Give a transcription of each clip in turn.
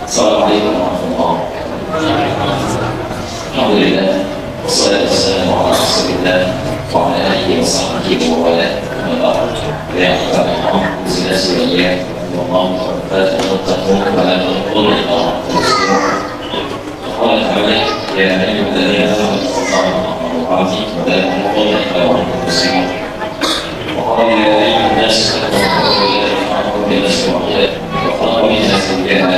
Assalamualaikum warahmatullahi wabarakatuh. Alhamdulillah, wassalatu wassalamu ala rasulillah wa ala alihi wa sahbihi wa wala. Ya Allah, bismillah semuanya. Wallahu ta'ala tattaqun wa la taqul Allah. Allah Ta'ala ya ayyuhalladzina amanu taqullaha wa atii'u wa la taqul Allah muslimin. Wa qala ya ayyuhan nas taqullaha wa la ta'budu illa Allah. وخلق منها زوجها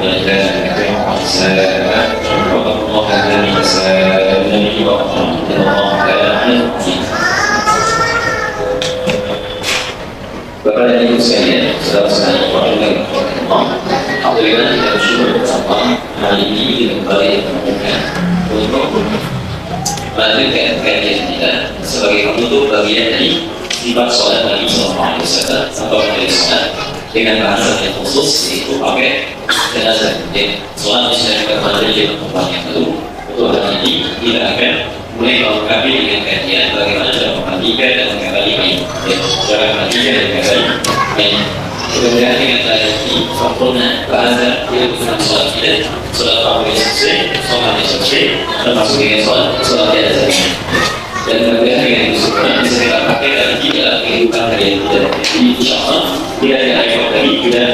ورجالا كثيرا ونساء واتقوا الله الذي تساءلون به والارحام ان الله كان عليكم رقيبا. Bapak dan Ibu sekalian, saudara-saudara yang Allah, alhamdulillah kita bersyukur bersama hari ini kita kembali menemukan untuk melanjutkan kajian kita sebagai penutup bagian dari sifat sholat Nabi Sallallahu Alaihi Wasallam atau majelis sholat dengan bahasa yang khusus yaitu pakai jenazah. Soal misalnya kemarin di tempat yang baru untuk hari ini kita akan mulai melengkapi dengan kajian bagaimana cara memandikan dan mengembali mayit. Cara memandikan dan mengembali mayit. Mudah-mudahan dengan tadi sempurna bahasa yang digunakan soal kita, soal pakai selesai, soal selesai, termasuk dengan soal jenazah. Dan mudah-mudahan dengan disempurna bisa kita pakai dalam kehidupan harian kita. Jadi insya Allah tidak ada ayat tadi kita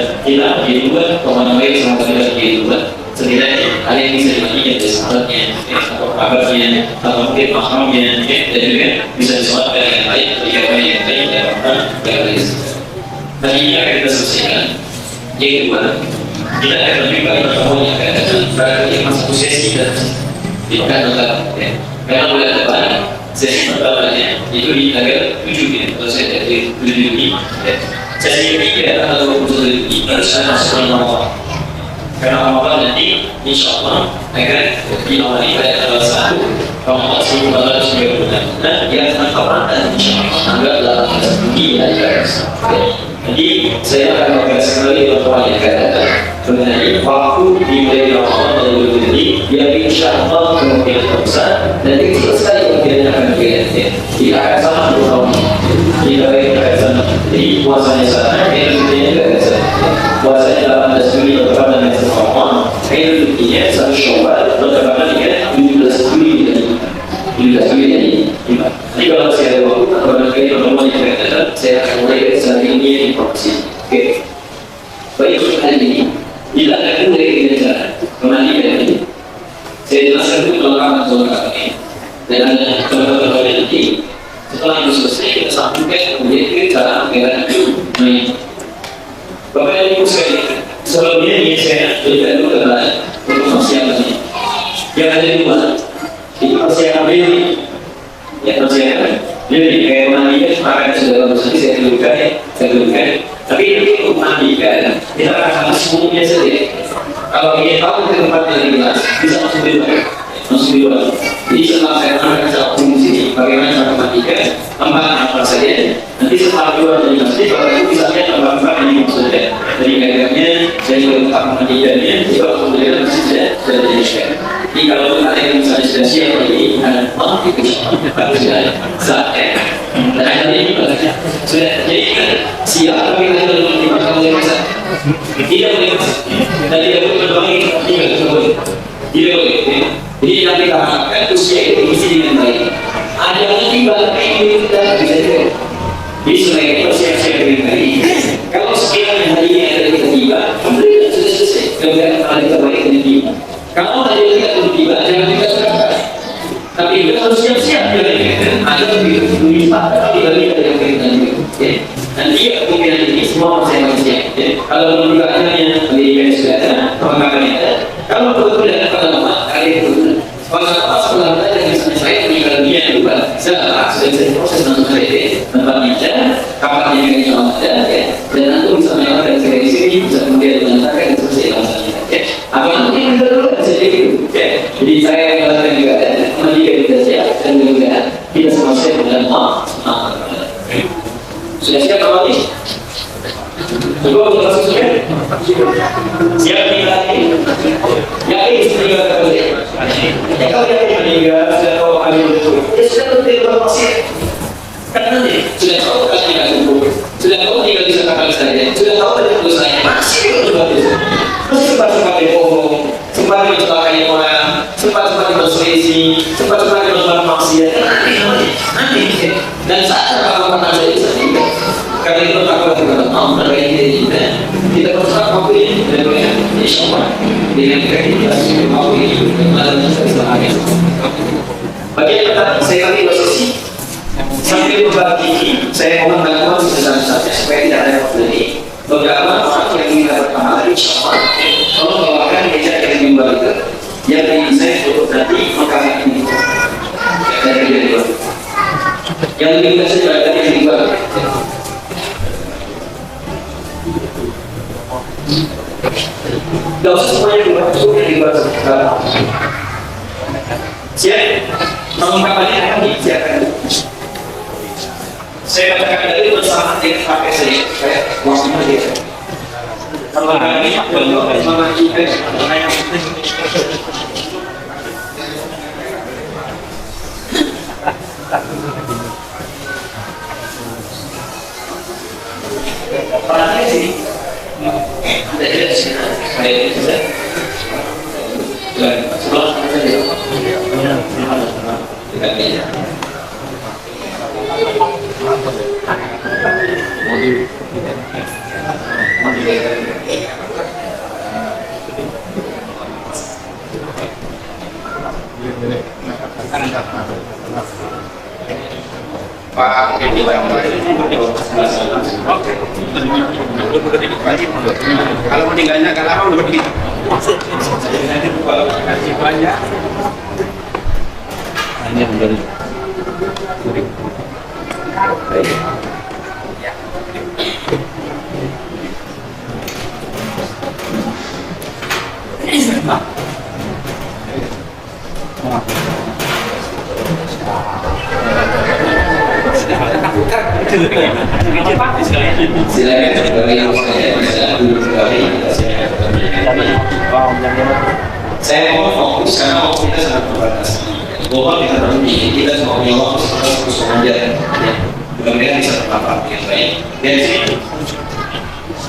dibuat pemahaman baik sama kita dibuat setidaknya ada yang bisa dimandikan dari sahabatnya atau kabarnya atau mungkin mahamnya dan juga bisa disolatkan dengan baik berikan yang baik dan yang baik. Tadi ini akan kita selesaikan. Yang kedua, kita akan menunjukkan pertemuan yang akan datang pada masa sesi dan tidak tetap karena bulan depan sesi pertamanya itu di tanggal 7 atau saya dari 7 Juni. Sesi ketiga tanggal 21 Juni harus ada masuk Ramadan. Karena Ramadan nanti insya Allah akan diawali pada tanggal 1 Ramadan sebelum tanggal 9 dan yang Ramadan insya Allah tanggal 18 Juni hari Kamis. Jadi saya akan membahas kembali pertemuan yang akan datang mengenai waktu dimulai Ramadan dan Idul yang insya Allah kemungkinan terbesar dan kecil sekali kemungkinan akan berganti. Tidak akan sama 2 tahun. Tidak akan sama. Jadi puasanya sana, Idul juga akan sama. Puasanya 18 Juli bertepatan dengan 1 Ramadan, Idul 1 Syawal bertepatan dengan 17 Juli dari 17 Juli dari 5. Jadi kalau saya ada waktu berbagai pertemuan yang akan datang, saya akan mulai dari saat ini informasi. Oke. Baik, hari ini kita akan mulai dengan cara memandikan ini. Saya jelaskan dulu kelengkapan ini dan ada contoh-contoh nanti. Setelah itu selesai, kita sambungkan kemudian ke cara menggerakkan mayit. Bapak dan Ibu sekalian, sebelumnya ini saya berikan dulu gambaran untuk persiapan ini. Yang ada di luar, itu persiapan ini. Ya, persiapan. Jadi kayak memandikan, maka sudah bagus nanti saya tunjukkan. Tapi ini untuk memandikan, kita akan semuanya saja. Kalau ingin tahu ke tempat yang jelas, bisa langsung di luar. Jadi setelah saya akan langsung di sini, bagaimana cara memandikan, tempat apa saja. Nanti setelah keluar dari masjid, Bapak Ibu bisa lihat tempat-tempat yang maksudnya. Dari gagangnya, dari tempat memandikannya, itu kemudian masjid sudah dijadikan. Jadi kalau ada yang misalnya sudah siap ini, ada tempat itu sudah saatnya. Dan hari ini sudah jadi siap, tapi kita belum dimakan oleh masa. Tidak boleh dan tidak boleh berbagi tidak boleh. Jadi nanti kita harapkan usia itu diisi dengan baik. Ada yang tiba ini kita bisa juga. Jadi selain itu siap-siap dengan baik. Kalau sekiranya hari ini ada kita tiba, alhamdulillah sudah selesai. Kemudian ada terbaik dengan tiba. Kalau ada yang tidak tiba, jangan kita serahkan. Tapi kita harus siap-siap dengan ada lebih tapi bagi ada yang kita juga. Nanti kemungkinan ini semua saya manusia. Kalau menunjukkannya pendidikan sudah ada, pengamalannya ada. Kalau betul ada pengalaman, kalian betul. Pengalaman setelah ada yang misalnya saya meninggal dunia juga, sudah proses langsung saya tempatnya ada, kapan yang insya Allah ada, dan nanti bisa mengenal dari saya di sini bisa kemudian mengantarkan selesai langsungnya. Apa nanti yang dulu bisa jadi gitu. Jadi saya mengatakan juga ada, mendidikan kita siap dan juga kita semua siap dengan Allah. Sudah siap awal ini? Coba kita langsung sudah siap kita ini yakin meninggal kembali kalau yakin meninggal sudah tahu ambil itu ya sudah tentu pasti karena nanti sudah tahu kan tidak cukup sudah tahu tinggal bisa kakak saja sudah tahu ada dosanya masih juga masih insya Allah dengan kreativitas mau itu kemarin saya bagian pertama saya bagi posisi sambil berbagi saya mohon bantuan besar-besarnya supaya tidak ada waktu ini beberapa orang yang ingin dapat pahala insya Allah kalau bawakan meja yang bimbel itu yang ingin saya untuk nanti makanan ini dari dia yang lebih kasih dari yang bimbel gak usah semuanya dibuat yang dibuat siap pengungkapannya akan disiapkan saya bacakan tadi bersama dengan pakai saya supaya waktunya dia kalau ini memastikan perhatian sini ada di sini ada di sini sebelah saja dekat dia Pak, kalau meninggalnya agak lama udah begitu. Kalau kasih banyak. Ini yang dari. Saya mau fokus karena waktu kita sangat terbatas. Mohon kita berhenti, kita cuma punya waktu terus saja. Mudah-mudahan bisa terpapar yang baik. Dari sini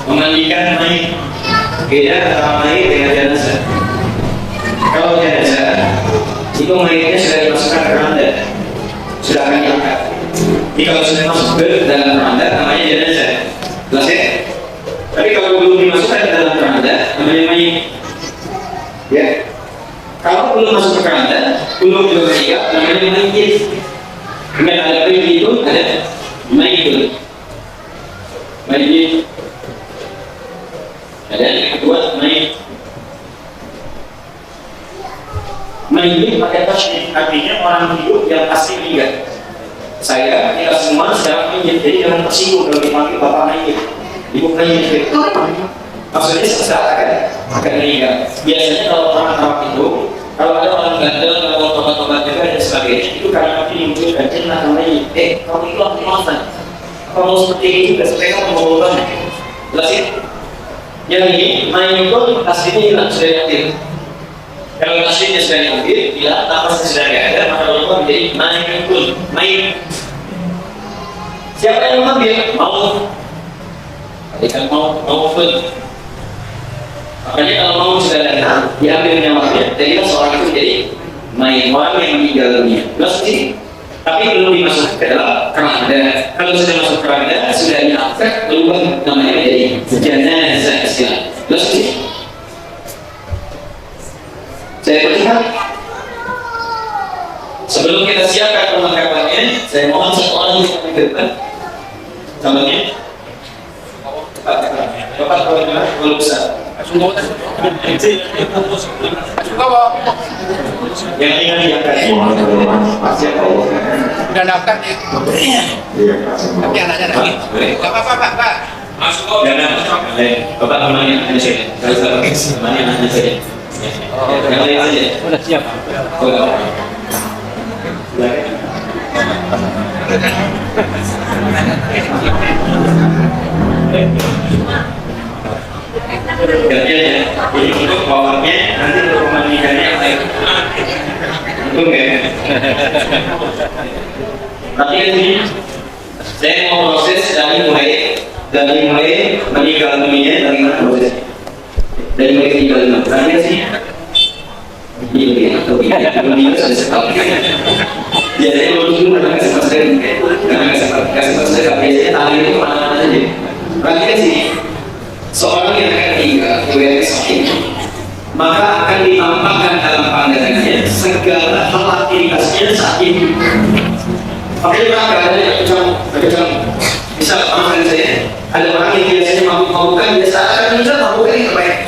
memandikan mayit, beda antara mayit dengan jenazah. Kalau jenazah itu mayitnya sudah dimasukkan ke keranda, sudah akan diangkat. Jadi kalau sudah masuk ke dalam keranda namanya jenazah, jelas ya? Tapi kalau belum dimasukkan ke dalam keranda namanya mayit. Ya, kalau belum masuk ke keranda, belum juga meninggal namanya mayit. Kemudian ada mayit itu ada mayit, mayit. Ada yang kedua mayit. Mayit pakai tasbih, artinya orang hidup yang pasti meninggal. Saya, kita semua sekarang ingin jadi jangan tersinggung kalau dipanggil bapak mayit, ibu mayit. Maksudnya sesaat akan meninggal. Biasanya kalau orang rawat itu, kalau ada orang gandel, kalau tobat-tobat juga dan sebagainya, itu karena nanti dimunculkan jenah mayit. Kamu itu aku maafkan. Kamu seperti ini juga supaya kamu mengubah. Jelas ya? Yang ini mayit itu aslinya hilang sudah diambil. Kalau aslinya sudah diambil, bila nafasnya sudah tidak ada, maka Allah menjadi mayit. Siapa yang mengambil? Mau. Tadi kan mau pun. Makanya kalau mau sudah datang, diambil nyawanya, jadi seorang itu menjadi mayit, orang yang meninggal dunia. Jelas sih? Tapi belum dimasukkan ke dalam keranda. Kalau sudah masuk keranda, sudah diangkat, berubah namanya menjadi jenazah istilah. Jelas sih? Saya berlihat sebelum kita siapkan perlengkapannya, saya mohon satu orang yang ke depan. Contohnya, Bapak kalau besar. Yang ingin diangkat. Udah daftar nih. Tapi anaknya lagi. Gak apa-apa Pak. Masuk kok. Bapak namanya aja saya. Namanya aja saya. Yang lain aja. Udah siap. Kerjanya, jadi untuk powernya nanti untuk pemandikannya yang lain. Untung ya. Tapi ini saya mau proses dari mulai meninggal dunia dari mana proses? Dari mulai meninggal dunia. Tanya sih. Iya, meninggal sudah setahun. Biasanya kalau dulu karena sempat biasanya tangan itu mana-mana aja. Tanya sih. seorang yang ketiga riwayat sahih, maka akan ditampakkan dalam pandangannya segala hal aktivitasnya saat ini. Makanya ada macam misal amalan saya, ada orang yang biasanya mabuk-mabukan, biasa akan meninggal mabukkan yang terbaik.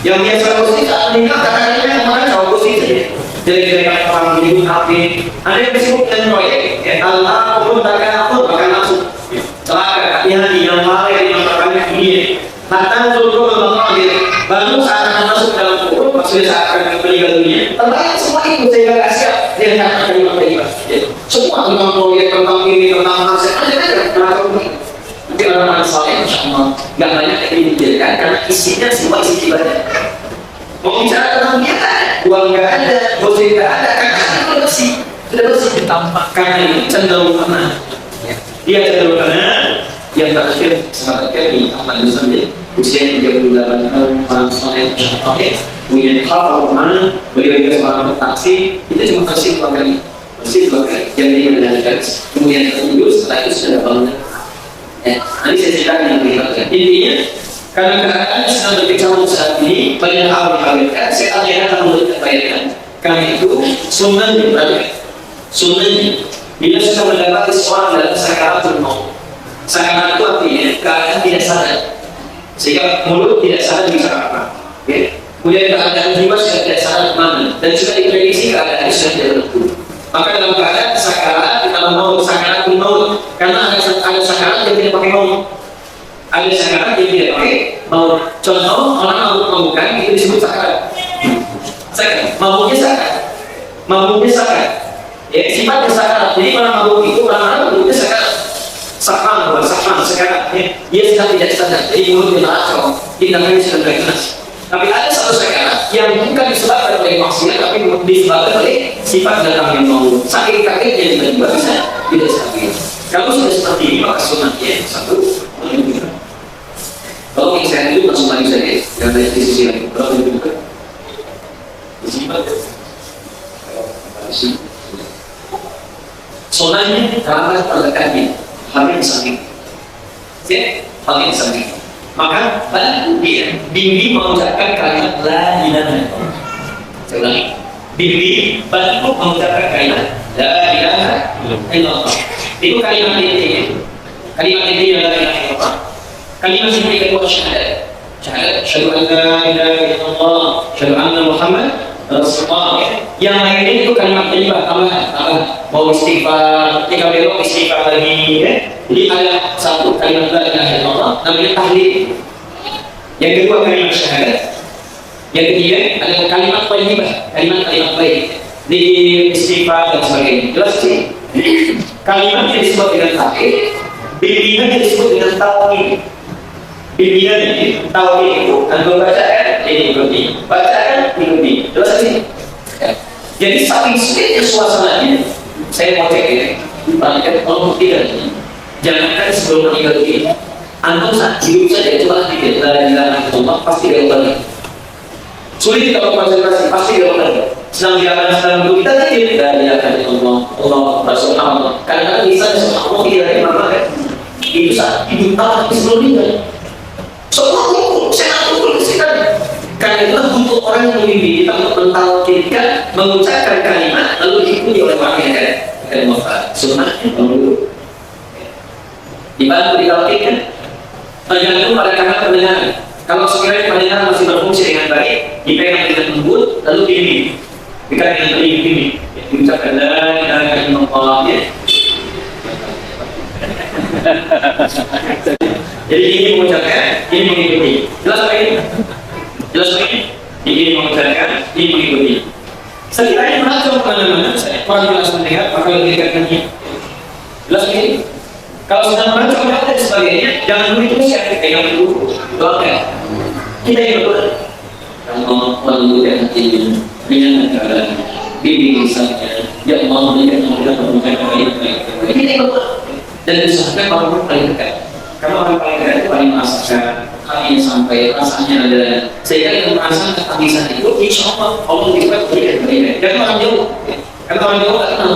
Yang biasa positif saat meninggal kadang-kadang kemarin jauh positif. Jadi dari orang minum api, ada yang disebut dengan proyek. Allah pun takkan aku bahkan langsung celaka hati-hati yang lalai yang terbanyak ini. Hatta turun membangun baru saat akan masuk dalam kubur, maksudnya saat akan meninggal dunia. Terbaik semua itu saya siap dia akan terima beribadah. Semua tentang proyek, tentang ini, tentang hasil, ada nanti orang-orang soleh, insya Allah nggak banyak yang dipikirkan karena isinya semua isi ibadah. Mau bicara tentang niat, uang nggak ada, bosan nggak ada, karena sudah bersih ditampakkan ini cenderung mana? Dia cenderung mana? Yang terakhir sahabat kami Ahmad bin Sambit usia 38 tahun, orang soleh, punya hal mana? Beliau juga seorang taksi, itu cuma bersih dua kali. Yang dia menjalankan, kemudian tertidur, setelah itu sudah bangun. Nanti saya ceritakan yang berikutnya. Intinya, karena keadaan sedang berkecamuk saat ini, banyak hal dikhawatirkan, setan yang akan memberikan bayangan. Karena itu, sunnahnya berarti sunnahnya, bila sudah mendapati seorang dalam sakaratul maut. Sakarat itu artinya keadaan tidak sadar, sehingga mulut tidak sadar bicara apa. Kemudian keadaan jiwa sudah tidak sadar kemana, dan sudah diprediksi keadaan sudah tidak tentu. Maka dalam keadaan sakarat kita mau sakarat maut, karena ada sakarat yang tidak pakai maut, ada sakarat yang tidak pakai maut. Contoh orang mabuk-mabukan itu disebut sakarat. Mabuknya sakarat. Ya sifatnya sakarat. Jadi orang mabuk itu orang mabuknya sakarat. Sakran sakarat. Dia sedang tidak sadar. Jadi mulutnya kacau, tindakannya sudah terkenas. Tapi ada satu sakarat yang bukan disebabkan oleh maksiat, tapi disebabkan oleh sifat datangnya maut. Saking kagetnya tiba-tiba bisa tidak stabil. Kalau sudah seperti ini maka sunnahnya satu menunjukkan. Kalau misalnya itu langsung lagi saja, yang dari sisi lagi berapa menunjukkan? Sifat. Sunnahnya karena terlekatnya hampir samping. Hampir samping. Maka dia bimbing mengucapkan kalimat la ilaha illallah. Saya ulangi, bimbing bantu mengucapkan kalimat la ilaha illallah. Itu kalimat intinya. Kalimat inti la ilaha illallah. Kalimat inti kedua syahadat. Syahadu an la ilaha illallah, syahadu anna Muhammad Rasulullah. Yang lainnya itu kalimat thayyibah, tambahan. Mau istighfar, ketika belok istighfar lagi. Jadi ada satu kalimat la ilaha illallah namanya tahlil. Yang kedua kalimat syahadat. Yang ketiga ada kalimat thayyibah, kalimat baik. Di istighfar dan sebagainya. Jelas sih. Kalimat yang disebut dengan tahlil, bimbingan yang disebut dengan tauhid. Bimbingan ini tauhid itu antum bacaan ini berarti. Bacaan ini. Jelas sih. Jadi saking sulitnya suasananya, saya mau cek ya. Perhatikan kalau tidak. Jangankan sebelum meninggal dunia, antum saat hidup saja coba pikir la ilaha illallah pasti dia lupa. Sulit kalau konsentrasi pasti dia lupa. Sedang jalan hidup kita pikir la ilaha illallah, Allah Rasulullah. Kadang-kadang bisa Allah tidak ada mana kan? Itu saat hidup tapi sebelum meninggal. Semua kumpul, saya kumpul sekitar. Karena itu untuk orang yang membimbing kita untuk mentalkinkan, mengucapkan kalimat lalu diikuti oleh orang yang ada wafat. Sunnahnya dulu. Dibantu ditalkinkan, tergantung pada kanal pendengaran. Kalau sekiranya pendengaran masih berfungsi dengan baik, dipegang dengan lembut, lalu dibimbing. Jika dengan dibimbing, diucapkan la ilaha illallah. Jadi ini mengucapkan, ini mengikuti. Jelas apa ini? Jelas apa ini? Ini mengucapkan, ini mengikuti. Sekiranya mengacau kemana-mana, orang jelas mendengar, maka lebih dekat ini. Jelas ini? Kalau sedang merancang dan sebagainya, jangan begitu saya pegang dulu. Doakan. Kita yang berdoa. Allah melembutkan hati dengan keadaan bimbing misalnya. Ya Allah memberikan kemudahan memberikan kebaikan. Kita yang berdoa. Dan usahakan orang paling dekat. Karena orang paling dekat itu paling merasakan hatinya sampai rasanya ada. Sehingga yang merasakan ketagihan itu, insya Allah juga berikan kebaikan. Dan orang jauh, karena orang jauh tak kenal.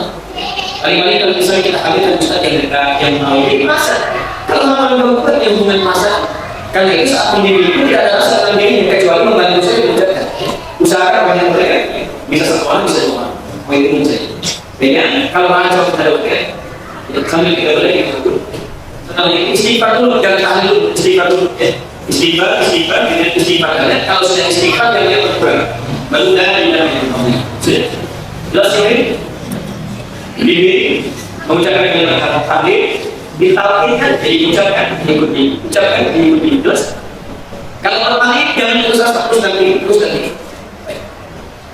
Kali-kali kalau misalnya kita hadirkan ustaz yang dekat, yang tahu ini masa. Kalau orang yang bukan yang hubungan masa, Karena itu saat mendiri itu tidak ada rasa dalam dirinya kecuali membantu saya mengucapkan. Usahakan banyak mereka bisa satu orang bisa dua orang, mau itu saja. Dengan kalau mana coba kita dokter, sambil kita boleh gitu. Setelah itu istighfar dulu, jangan tahan dulu, istighfar dulu. Istighfar, dengan istighfar. Kalau sudah istighfar jangan berkurang. Baru dah tidak sudah. Jelas ini. Diri mengucapkan dengan kata takbir, ditalkinkan jadi ucapkan, ikuti, ucapkan, ikuti. Jelas. Kalau tertarik jangan terus nanti.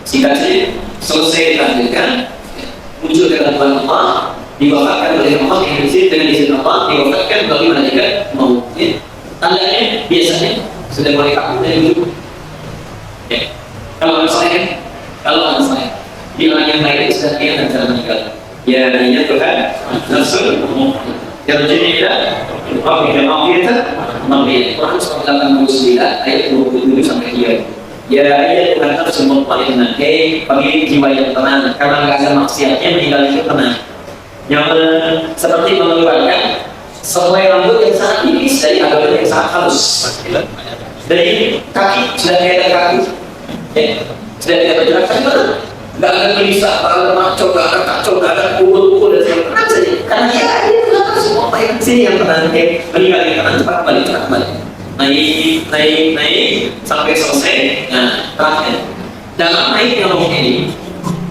Jika selesai dilanjutkan, muncul kegagalan Allah, diwafatkan oleh Allah yang dengan izin Allah, diwafatkan melalui malaikat maut. Tandanya biasanya sudah mulai kaku dari dulu. Kalau anak saya, di yang lain sudah dia akan meninggal. Ya, ini Tuhan, langsung terjadi Quran surat 89 ayat 27 sampai 3. Ya, Tuhan harus semua paling nanti bagi jiwa yang tenang, karena nggak ada maksiatnya meninggal itu tenang. Yang seperti mengeluarkan selai rambut yang sangat tipis dari agama yang sangat halus. Dari kaki sudah tidak ada kaki, sudah tidak bergerak kaki mana? Nggak ada gelisah, nggak ada maco, nggak ada kacau, nggak ada pukul-pukul dan segala macam saja. Karena dia semua apa yang sini yang tenang, meninggal yang tenang cepat kembali. Naik sampai selesai. Nah, terakhir dalam naiknya roh ini,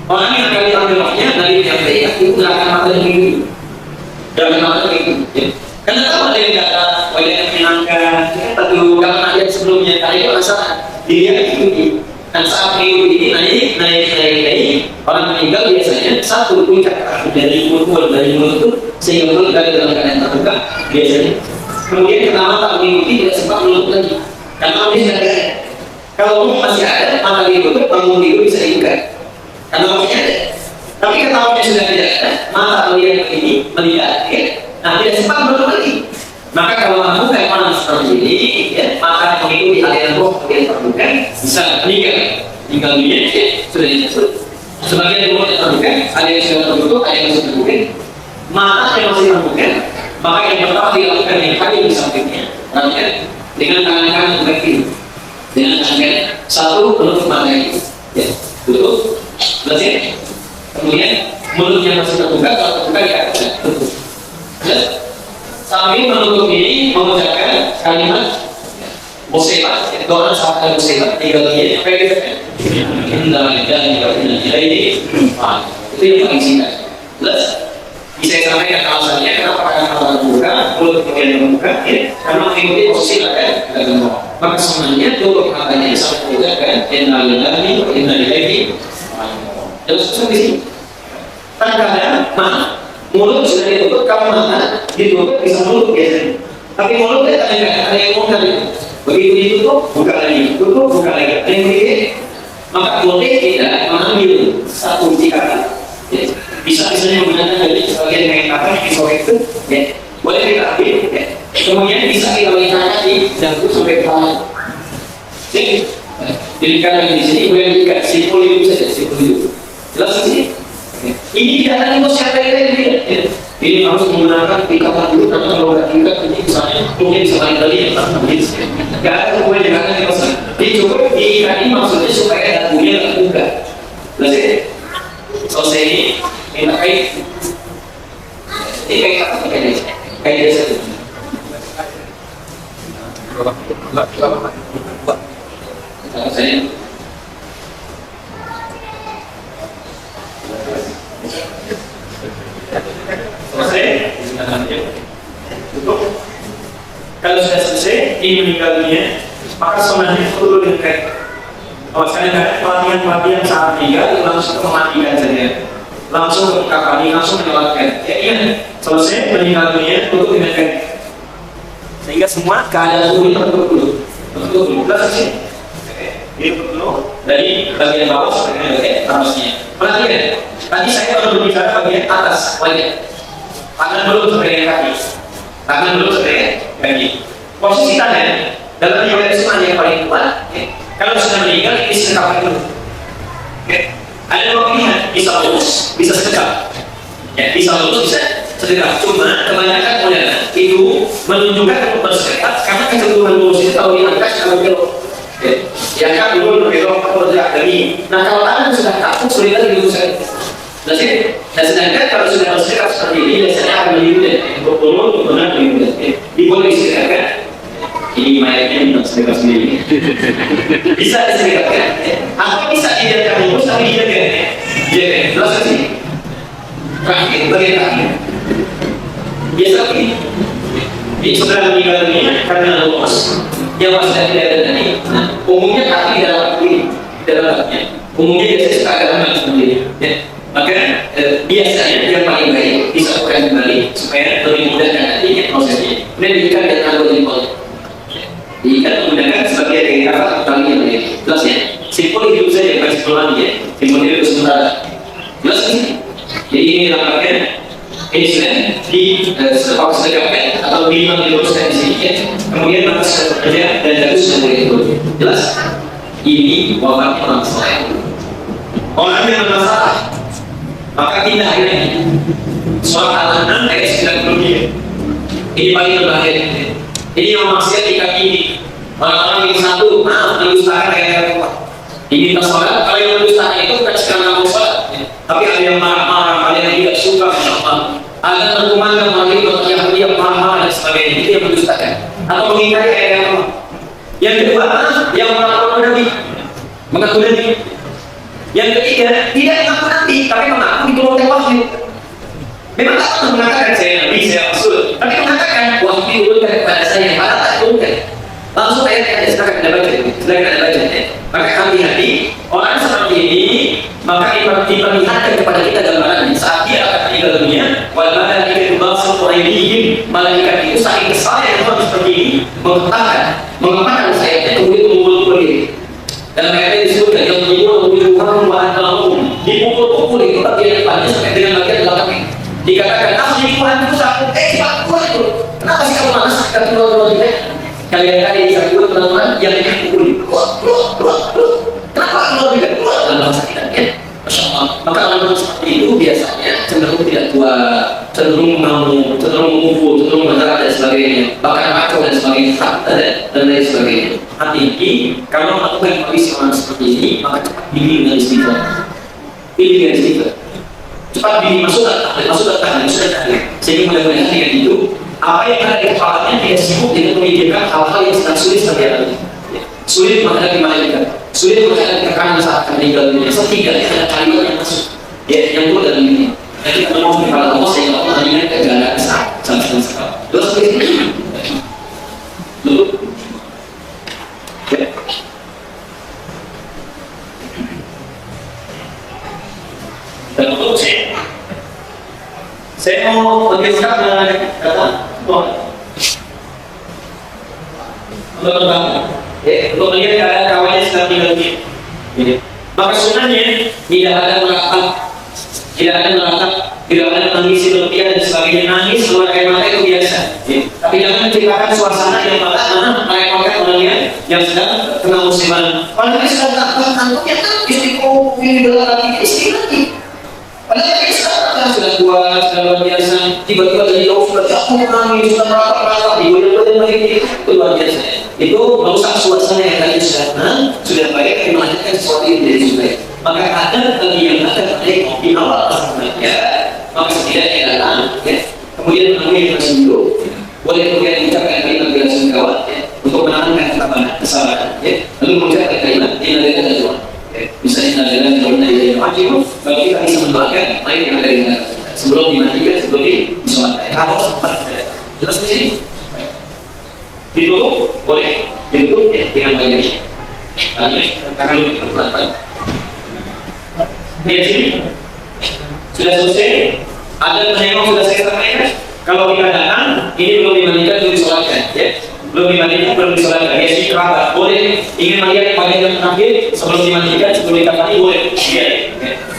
orang yang akan diambil rohnya dari yang baik itu nggak akan mati lagi. Jangan mati lagi. Karena tahu ada yang kata wajah yang menyenangkan, tapi kalau ayat sebelumnya tadi itu masalah dia ikuti. Dan saat mengikuti ini naik, orang meninggal biasanya satu puncak dari mulut itu sehingga mulut dari dalam keadaan terbuka biasanya. Kemudian pertama tak mengikuti tidak sempat mulut lagi, karena dia sudah ada. Kalau mulut masih ada, maka ditutup, bangun tidur bisa dibuka, karena masih ada. Tapi kalau dia sudah tidak ada, maka melihat ini melihat, nah tidak sempat mulut lagi. Maka kalau mampu kayak mana seperti ini, maka mengikuti aliran roh yang terbuka bisa meninggal dunia, sudah disebut. Sebagian mulut yang terbuka, ada yang sudah tertutup, ada yang sudah terbuka. Mata yang masih terbuka, maka yang pertama dilakukan yang kali di sampingnya, dengan tangan kanan ke kiri, dengan tangan satu penutup mata itu, tutup, berarti kemudian mulut yang masih terbuka, kalau terbuka ya tutup. Sambil menutup ini mengucapkan kalimat musibah, doa saat musibah, tinggal dia pakai itu yang paling singkat. Plus bisa sampaikan alasannya kenapa karena terbuka, mulut kemudian membuka, karena mengikuti posisi lain. Maka semuanya tutup matanya sampai mengucapkan innalillahi wa inna ilaihi raji'un. Terus di sini. Kadang-kadang mulut sudah ditutup, kalau mata ditutup bisa mulut biasanya. Tapi mulut ada yang mau kali. Begitu ditutup, buka lagi, tutup, buka lagi. Ada yang begini, maka boleh tidak mengambil satu jika bisa misalnya menggunakan dari sebagian kain kapal pisau itu, boleh kita ambil. Kemudian bisa kita letakkan di dagu sampai ke tangan. Jadi kalau di sini boleh juga simpul itu saja, simpul itu. Jelas di sini. Ini tidak ada siapa yang tidak. Ini harus menggunakan ikatan dulu, karena kalau nggak ikat ini misalnya mungkin bisa lain kali yang tak habis. Nggak ada hubungan dengan yang maksud. Jadi cukup diikat ini maksudnya supaya dagunya nggak buka. Berarti selesai ini minta kait. Ini kait apa kait? Kait biasa. Saya selesai, kalau sudah selesai, ini meninggal dunia, maka sebenarnya perlu dengan pelatihan saat meninggal langsung mematikan saja, langsung ke kapal, langsung menyelamatkan. Selesai meninggal dunia, tutup dengan kain, sehingga semua keadaan tubuh tertutup dulu. Selesai, ditutup dulu dari bagian bawah sampai bagian atasnya. Perhatikan, tadi saya baru berbicara bagian atas wajah. Tangan dulu sampai kaki, tangan dulu sampai kaki. Posisi tangan dalam riwayat Sunan yang paling kuat. Kalau sudah meninggal ini sekejap dulu. Ada dua pilihan, bisa lurus, bisa sekejap. Bisa lurus, bisa sedekah. Cuma kebanyakan ulama itu menunjukkan untuk bersedekah karena kecenderungan manusia kalau diangkat kalau belok. Diangkat dulu belok atau tidak dari. Nah kalau tangan sudah takut sulit lagi diuruskan. Nah sedangkan kalau sudah bersedekah seperti ini biasanya akan lebih mudah. Untuk benar lebih mudah. Diboleh disedekahkan. Ini mayatnya untuk sedekah sendiri. Bisa disedekahkan. Atau bisa dijaga lurus tapi dijaga. Jaga. Jelas sih. Kaki bagian kaki. Biasa begini. Di setelah meninggal dunia karena lemas. Yang masih tidak ada tadi. Nah, umumnya kaki dalam kaki, dalam kakinya. Umumnya biasanya suka agak lemah seperti ini. Ya. Maka biasanya yang paling baik disatukan kembali supaya lebih mudah nantinya prosesnya. Kemudian diikat dan anggota jempol. Diikat menggunakan sebagai apa tali yang lain. Jelasnya, simpul hidup saja bukan simpul lagi ya. Simpul hidup sementara. Jelas ini. Jadi ini dapatkan ini sudah di sedekahkan atau diluruskan di sini ya. Kemudian maka sudah bekerja dan harus mulai itu. Jelas? Ini wafatnya orang soleh. Orang yang bermasalah maka pindah ini. Soal alanan ayat 90 ini paling berbahaya. Ini yang maksiat di kaki ini. Orang-orang yang satu, mendustakan ayat Allah. Ini kita sholat, kalau yang mendustakan itu bukan sekarang kamu sholat, tapi ada yang marah-marah, ada yang tidak suka, ada terkumandang malah yang dia marah-marah dan sebagainya, itu yang mendustakan atau mengingkari ayat Allah. Yang kedua, yang mengaku Nabi, mengaku Nabi. Yang ketiga, tidak mengaku Nabi, tapi mengaku diturunkan wahyu. Memang tak pernah mengatakan saya Nabi, saya Rasul, tapi mengatakan wahyu diturunkan kepada saya, malah tak diturunkan. Langsung ayat-ayat silakan Anda baca, silakan Anda baca. Maka hati-hati orang seperti ini, maka diperlihatkan kepada kita gambaran saat dia akan meninggal dunia. Wal malaikatu basitu aydihim, malaikat itu saking kesalnya orang seperti ini mengatakan sayapnya kemudian memukul diri. Dan ayatnya disebutkan yang menyebut wa antalahum, dipukul-pukul itu bagian depannya sampai dengan bagian belakangnya. Dikatakan aku jadi Tuhan itu aku, Pak Tuhan itu. Kenapa sih kamu malas kata Tuhan kita? Kalian bisa buat teman-teman yang dipukul. Kenapa kalau tidak kuat dalam bahasa kita? Masya Allah. Maka orang-orang seperti itu biasanya cenderung tidak kuat, cenderung mengamuk, cenderung mengumpul, cenderung menyerah dan sebagainya, bahkan kacau dan sebagainya, dan lain sebagainya. Hati-hati, kalau melakukan kondisi orang seperti ini, maka cepat pilih dengan istighfar. Pilih dengan istighfar. Cepat pilih masukkan tahan, sehingga mudah-mudahan dengan itu apa yang ada di kepalanya tidak sibuk dengan memikirkan hal-hal yang sedang sulit terjadi. Sulit menghadapi malaikat, sulit menghadapi tekanan saat meninggal dunia. Setidaknya ada kalimat yang masuk, yang keluar dari ini. Jadi kita mohon kepada Allah sehingga Allah mengingatkan keadaan saat sekali. Terus begini, dulu, dan untuk saya mau menjelaskan dengan kata Tuhan. Untuk terbang, untuk melihat keadaan kawannya sedang tinggal di sini. Maka sunahnya tidak ada meratap, tidak ada menangis berlebihan dan sebagainya. Nangis keluar air mata itu biasa. Tapi jangan menciptakan suasana yang malah merepotkan orang yang sedang kena musiman. Kalau dia sedang takut ya kan istriku ini dalam istri lagi. Padahal kita sudah kuat, sudah luar biasa. Tiba-tiba jadi sudah jatuh menangis, sudah merata-rata, ibu-ibu lagi itu luar biasa. Itu merusak suasana yang tadi sudah tenang, sudah baik, tapi melanjutkan sesuatu yang jadi baik. Maka ada tadi yang akan naik di awal ya, maka setidaknya datang, ya. Kemudian menangis masih dulu, boleh kemudian mengucapkan kalimat bela sungkawa, ya, untuk menangkan ketabahan, kesabaran, ya. Lalu mengucapkan kalimat yang ada kata Tuhan. Misalnya adalah kalau dari wajib, kalau kita bisa mendoakan, lain yang ada di sebelum dimandikan, sebelum disolatkan. Kalau jelas di sini, ditutup boleh, ditutup ya dengan banyak. Lalu akan lebih pelan-pelan. Di sini sudah selesai. Ada penengok sudah saya sampaikan. Kalau kita datang, ini belum dimandikan, belum disolatkan, ya. Belum dimandikan, belum disolatkan. Ya sih kerabat boleh ingin melihat bagian yang terakhir sebelum dimandikan, sebelum dikafani boleh. Ya.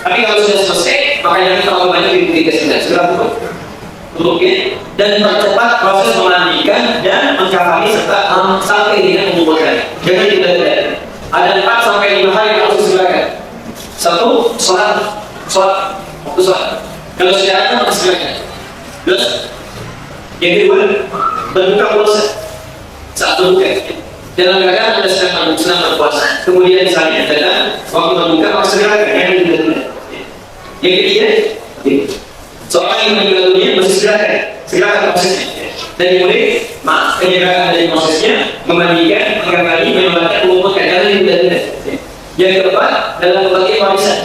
Tapi kalau sudah selesai, maka jangan terlalu banyak diikuti kesudah. Segera tutup ya. Dan percepat proses memandikan dan mengkafani serta sampai dengan mengumpulkan. Jangan ditunda. Ada 4 sampai 5 hari yang harus disegerakan. 1. Sholat waktu sholat. Kalau sudah ada maka segerakan. Terus yang kedua, berbuka puasa. Saat berbuka, dalam keadaan Anda sedang berpuasa, kemudian misalnya dalam waktu berbuka maka segerakan yang meninggal. Yang ketiga, seorang yang meninggal dunia masih segerakan prosesnya. Dan kemudian penyerahan dari prosesnya memandikan, mengangkali, menyelamatkan, mengumpulkan jalan yang tidak. Yang keempat, dalam berbagai warisan.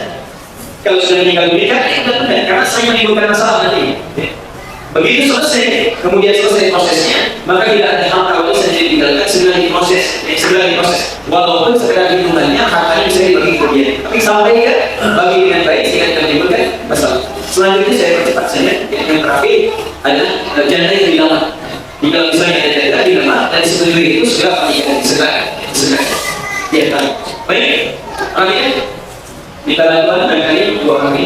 Kalau sudah meninggal dunia, karena saya menimbulkan masalah nanti. Begitu selesai, kemudian selesai prosesnya, maka tidak ada harta warisan yang ditinggalkan segera diproses. Walaupun sekedar hitungannya hartanya bisa dibagi ke dia, tapi sampai ya bagi dengan baik sehingga tidak menimbulkan masalah. Selanjutnya saya percepat saja. Yang terakhir adalah janda yang dilamar. Jika misalnya ada janda dilamar dan seperti itu segera. Ya, baik. Amin. Kita lakukan barangkali 2 kali.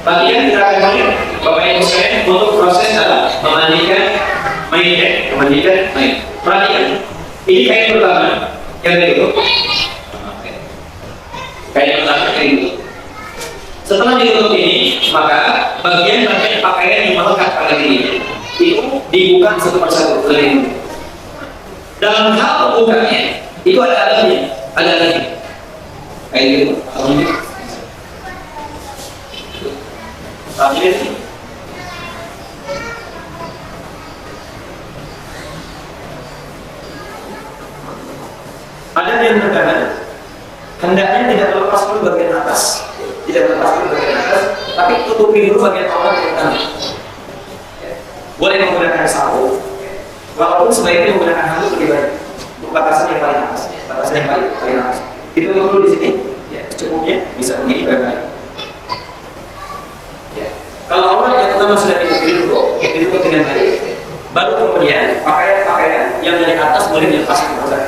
Bagian kita akan banyak Bapak Ibu sekalian untuk proses adalah memandikan mayat. Perhatikan, ini kain pertama yang itu. Kain pertama yang itu. Setelah ditutup ini, maka bagian pakaian yang melekat pada dirinya itu dibuka satu persatu. Dalam hal pembukanya itu ada alatnya. Kayak gitu, ada yang berkata hendaknya tidak terlepas dulu bagian atas, tapi tutupi dulu bagian bawah yang kanan. Boleh menggunakan sapu, walaupun sebaiknya menggunakan handuk lebih baik. Untuk batasan yang paling atas. Itu dulu di sini, ya, cukupnya bisa begini baik-baik. Ya. Kalau awal yang pertama sudah ditutup dengan baik, baru kemudian pakaian yang dari atas boleh dilepaskan ke bawah.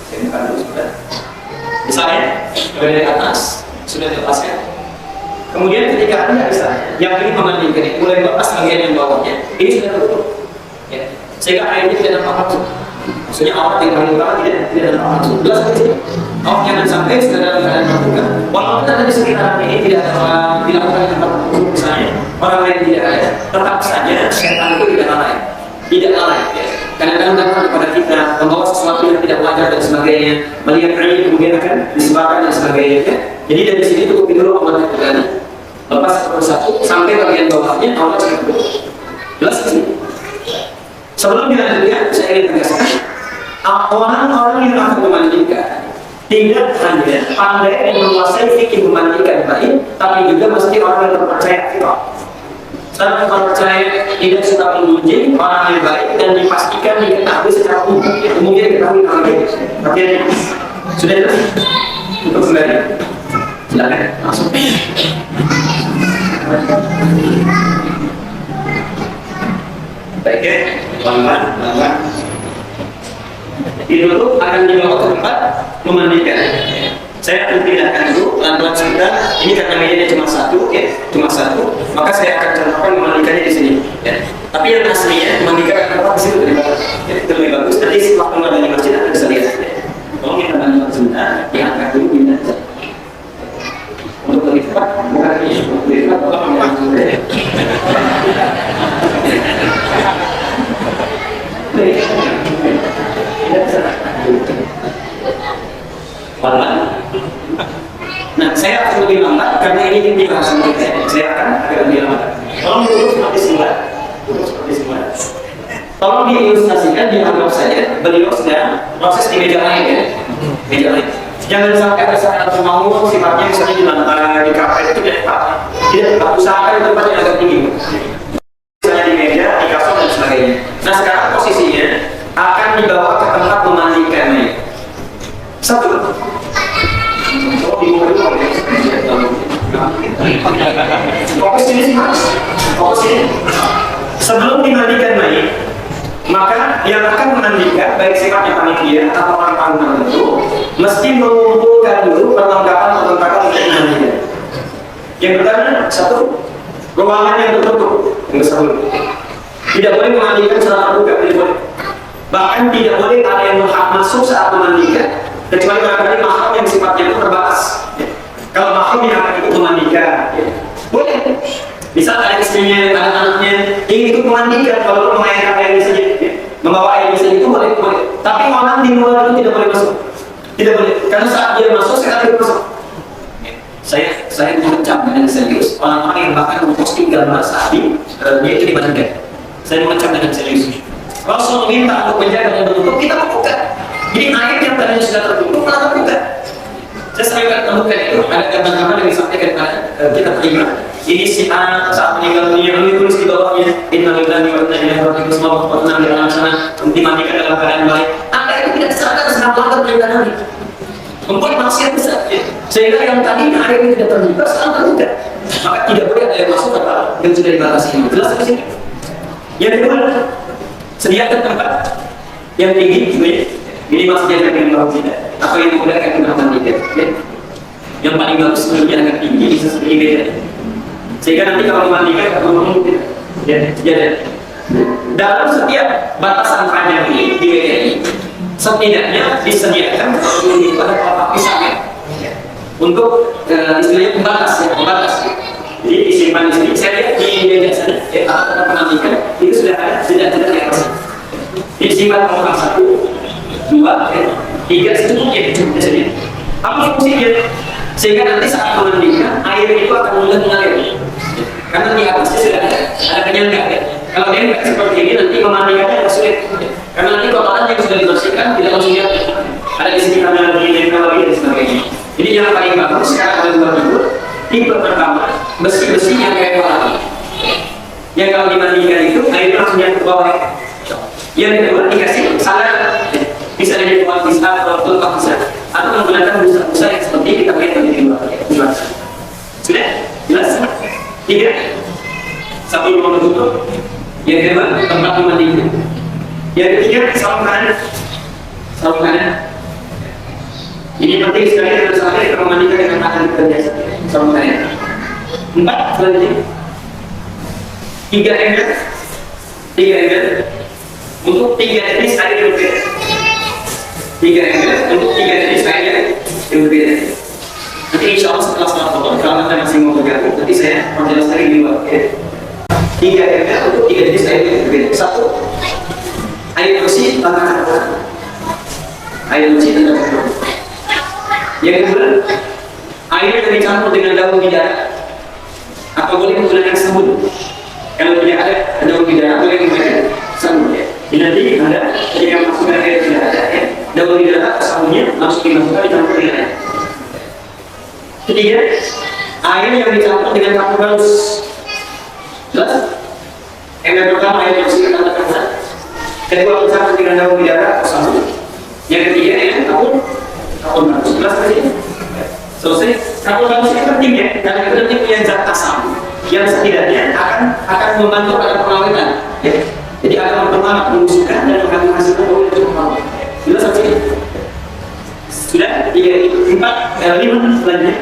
Saya bukan dulu sudah. Misalnya dari atas sudah dilepaskan. Kemudian ketika Anda misalnya yang ini memandikan ini mulai lepas bagian yang bawahnya, ini sudah tutup. Ya. Sehingga airnya tidak nampak langsung. Maksudnya awal yang paling utama tidak nampak langsung. Jelas di sini. Jangan sampai sudah dalam keadaan terbuka. Walaupun ada di sekitar ini tidak dilakukan tempat terbuka misalnya, orang lain tidak ada, tetap saja setan itu tidak lalai. Ya. Kadang-kadang datang kepada kita membawa sesuatu yang tidak wajar dan sebagainya, melihat air kemudian akan disebarkan dan sebagainya. Ya. Jadi dari sini tutupi dulu awal terbuka. Lepas satu persatu sampai bagian bawahnya awal terbuka. Jelas di sini. Sebelum dilanjutkan, saya ingin tegaskan, orang-orang yang akan memandikan tidak hanya pandai dan menguasai fikih memandikan baik, tapi juga mesti orang yang terpercaya kita. Dan terpercaya tidak suka menguji orang yang baik dan dipastikan diketahui secara umum. Umumnya diketahui orang baik. Bagian sudah itu untuk kembali. Silakan masuk. Baik ya, pelan-pelan. Ditutup akan dibawa ke tempat memandikan. Saya akan pindahkan dulu pelan-pelan sebentar. Ini karena medianya cuma satu, ya, maka saya akan contohkan memandikannya di sini. Ya. Tapi yang aslinya memandikan tempat di situ lebih bagus. Nanti setelah keluar dari masjid Anda bisa lihat. Ya. Tolong kita bantu sebentar, diangkat dulu pindah. Untuk lebih cepat, bukan ini. Lebih cepat, Nah, saya akan lebih lambat karena ini dibahas kita. Saya akan agak lebih lambat. Tolong duduk seperti semula. Tolong diilustrasikan, dianggap saja beliau sedang proses di meja lain ya. Meja lain. Jangan sampai ada saat mau sifatnya misalnya di lantai, di kapal itu tidak usahakan di tempat yang agak tinggi. Misalnya di meja, di kasur dan sebagainya. Nah, sekarang posisinya akan dibawa ke tempat memandikannya. Satu. Fokus ini. Sebelum dimandikan mayit, maka yang akan memandikan baik sifatnya panitia atau orang tertentu mesti mengumpulkan dulu perlengkapan untuk memandikan. Yang pertama, satu, ruangan yang tertutup. Yang kedua, tidak boleh memandikan secara terbuka, tidak boleh. Bahkan tidak boleh ada yang masuk saat memandikan kecuali barangkali mahram yang sifatnya itu terbatas. Kalau mahram yang akan ikut memandikan, boleh. Misal ada istrinya, ada anaknya, ingin ikut memandikan, kalau mengairkan air di sini, membawa air di sini itu boleh. Tapi orang di luar itu tidak boleh masuk. Tidak boleh, karena saat dia masuk, saya tidak masuk. Saya mengecam dengan serius orang-orang yang bahkan memposting gambar sapi, dia itu dimandikan. Saya mengecam dengan serius. Rasul meminta untuk menjaga dan menutup, kita membuka. Jadi air yang tadinya sudah tertutup, malah terbuka. Saya sering temukan itu, ada gambar-gambar yang disampaikan kepada kita terima. Ini si anak saat meninggal dunia, ini tulis di bawahnya, innalillahi wa inna ilaihi raji'un, semoga tenang di dalam sana, dimandikan dalam keadaan baik. Anda itu tidak sadar sedang melakukan perintah Nabi. Membuat maksiat besar, sehingga yang tadinya air ini tidak terbuka, sekarang terbuka. Maka tidak boleh ada yang masuk ke yang sudah dibatasi. Jelas di sini. Yang kedua, sediakan tempat yang tinggi, ini maksudnya yang bawah tidak, atau yang memudahkan kita mandikan. Yang paling bagus sebenarnya agak tinggi, bisa seperti beda. Sehingga nanti kalau memandikan, kalau mungkin, dalam setiap batasan panjang ini di BDI, setidaknya disediakan pada kotak pisahnya untuk istilahnya pembatas. Jadi disimpan di sini. Saya lihat di meja sana, atau penampilan itu sudah ada tidak di atas. Disimpan kotak 1, 2, 3 secukupnya disediakan. Apa fungsinya? Sehingga nanti saat memandikan air itu akan mudah mengalir. Karena di atasnya sudah ada penyangga. Kalau dia nggak seperti ini, nanti memandikannya agak sulit. Karena nanti kotoran yang sudah dibersihkan tidak langsung ada di sini kamera begini, kamera dan sebagainya. Jadi yang paling bagus sekarang ada dua tipe pertama besi yang kayak kolam. Yang kalau dimandikan itu air langsung jatuh ke bawah. Yang kedua dikasih salah, bisa dari buat bisa atau tulpak bisa, atau menggunakan busa-busa yang seperti kita lihat di luar. Sudah jelas? 3 sebelum menutup. Yang kedua tempat memandikan. Yang ketiga sarung kanan. Ini penting sekali karena sampai kita memandikan dengan tangan kita biasa. Sarung kanan. 4 selanjutnya 3 ember untuk 3 jenis air yang berbeda. 3 ember untuk 3 jenis air yang berbeda. Nanti insya Allah setelah sholat foto, kalau Anda masih mau bergabung, nanti saya perjelas lagi di luar. 3 ember untuk 3 jenis air yang berbeda. 1, air bersih tanpa kandungan. Yang kedua, air yang dicampur dengan daun bidara, atau boleh menggunakan sabun. Kalau tidak ada daun bidara, boleh menggunakan sabun. Jadi nanti Anda ketika masukkan air tidak ada, daun bidara atau sabunnya langsung dimasukkan dicampur dengan air. Ketiga, air yang dicampur dengan kapur halus. Jelas? Ember pertama air bersih tanpa kandungan. Kedua dicampur dengan daun bidara atau sabun. Yang ketiga kapur halus. Jelas tadi? Selesai. Kapur halus ini penting ya, karena itu nanti punya zat asam yang setidaknya akan membantu pada pengawetan. Jadi akan memperlambat pembusukan dan akan menghasilkan bau yang cukup lama. Jelas tadi? Sudah? 4, 5 selanjutnya.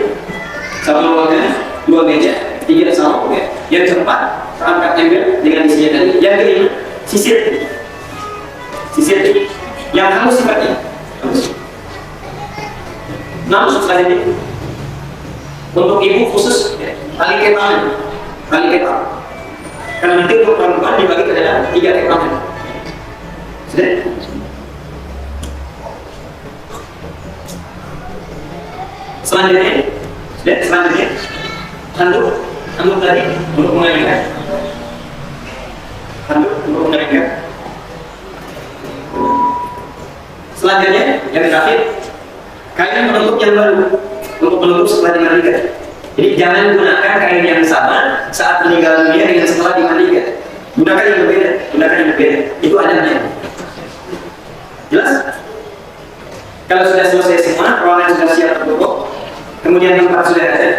1 wadah, 2 meja, 3 sarung. Yang keempat, angkat ember dengan isinya tadi. Yang kelima, sisir. Yang halus sifatnya. Selanjutnya, untuk ibu khusus tali kepalan. Karena nanti untuk perempuan dibagi ke dalam 3 kepalan. Sudah? Selanjutnya, handuk tadi untuk mengalirkan. Selanjutnya, yang terakhir, kain penutup yang baru untuk penutup setelah dimandikan. Jadi jangan gunakan kain yang sama saat meninggal dunia dengan setelah dimandikan. Gunakan yang berbeda. Itu adanya. Jelas? Kalau sudah selesai semua, ruangan sudah siap tertutup, kemudian tempat sudah ada,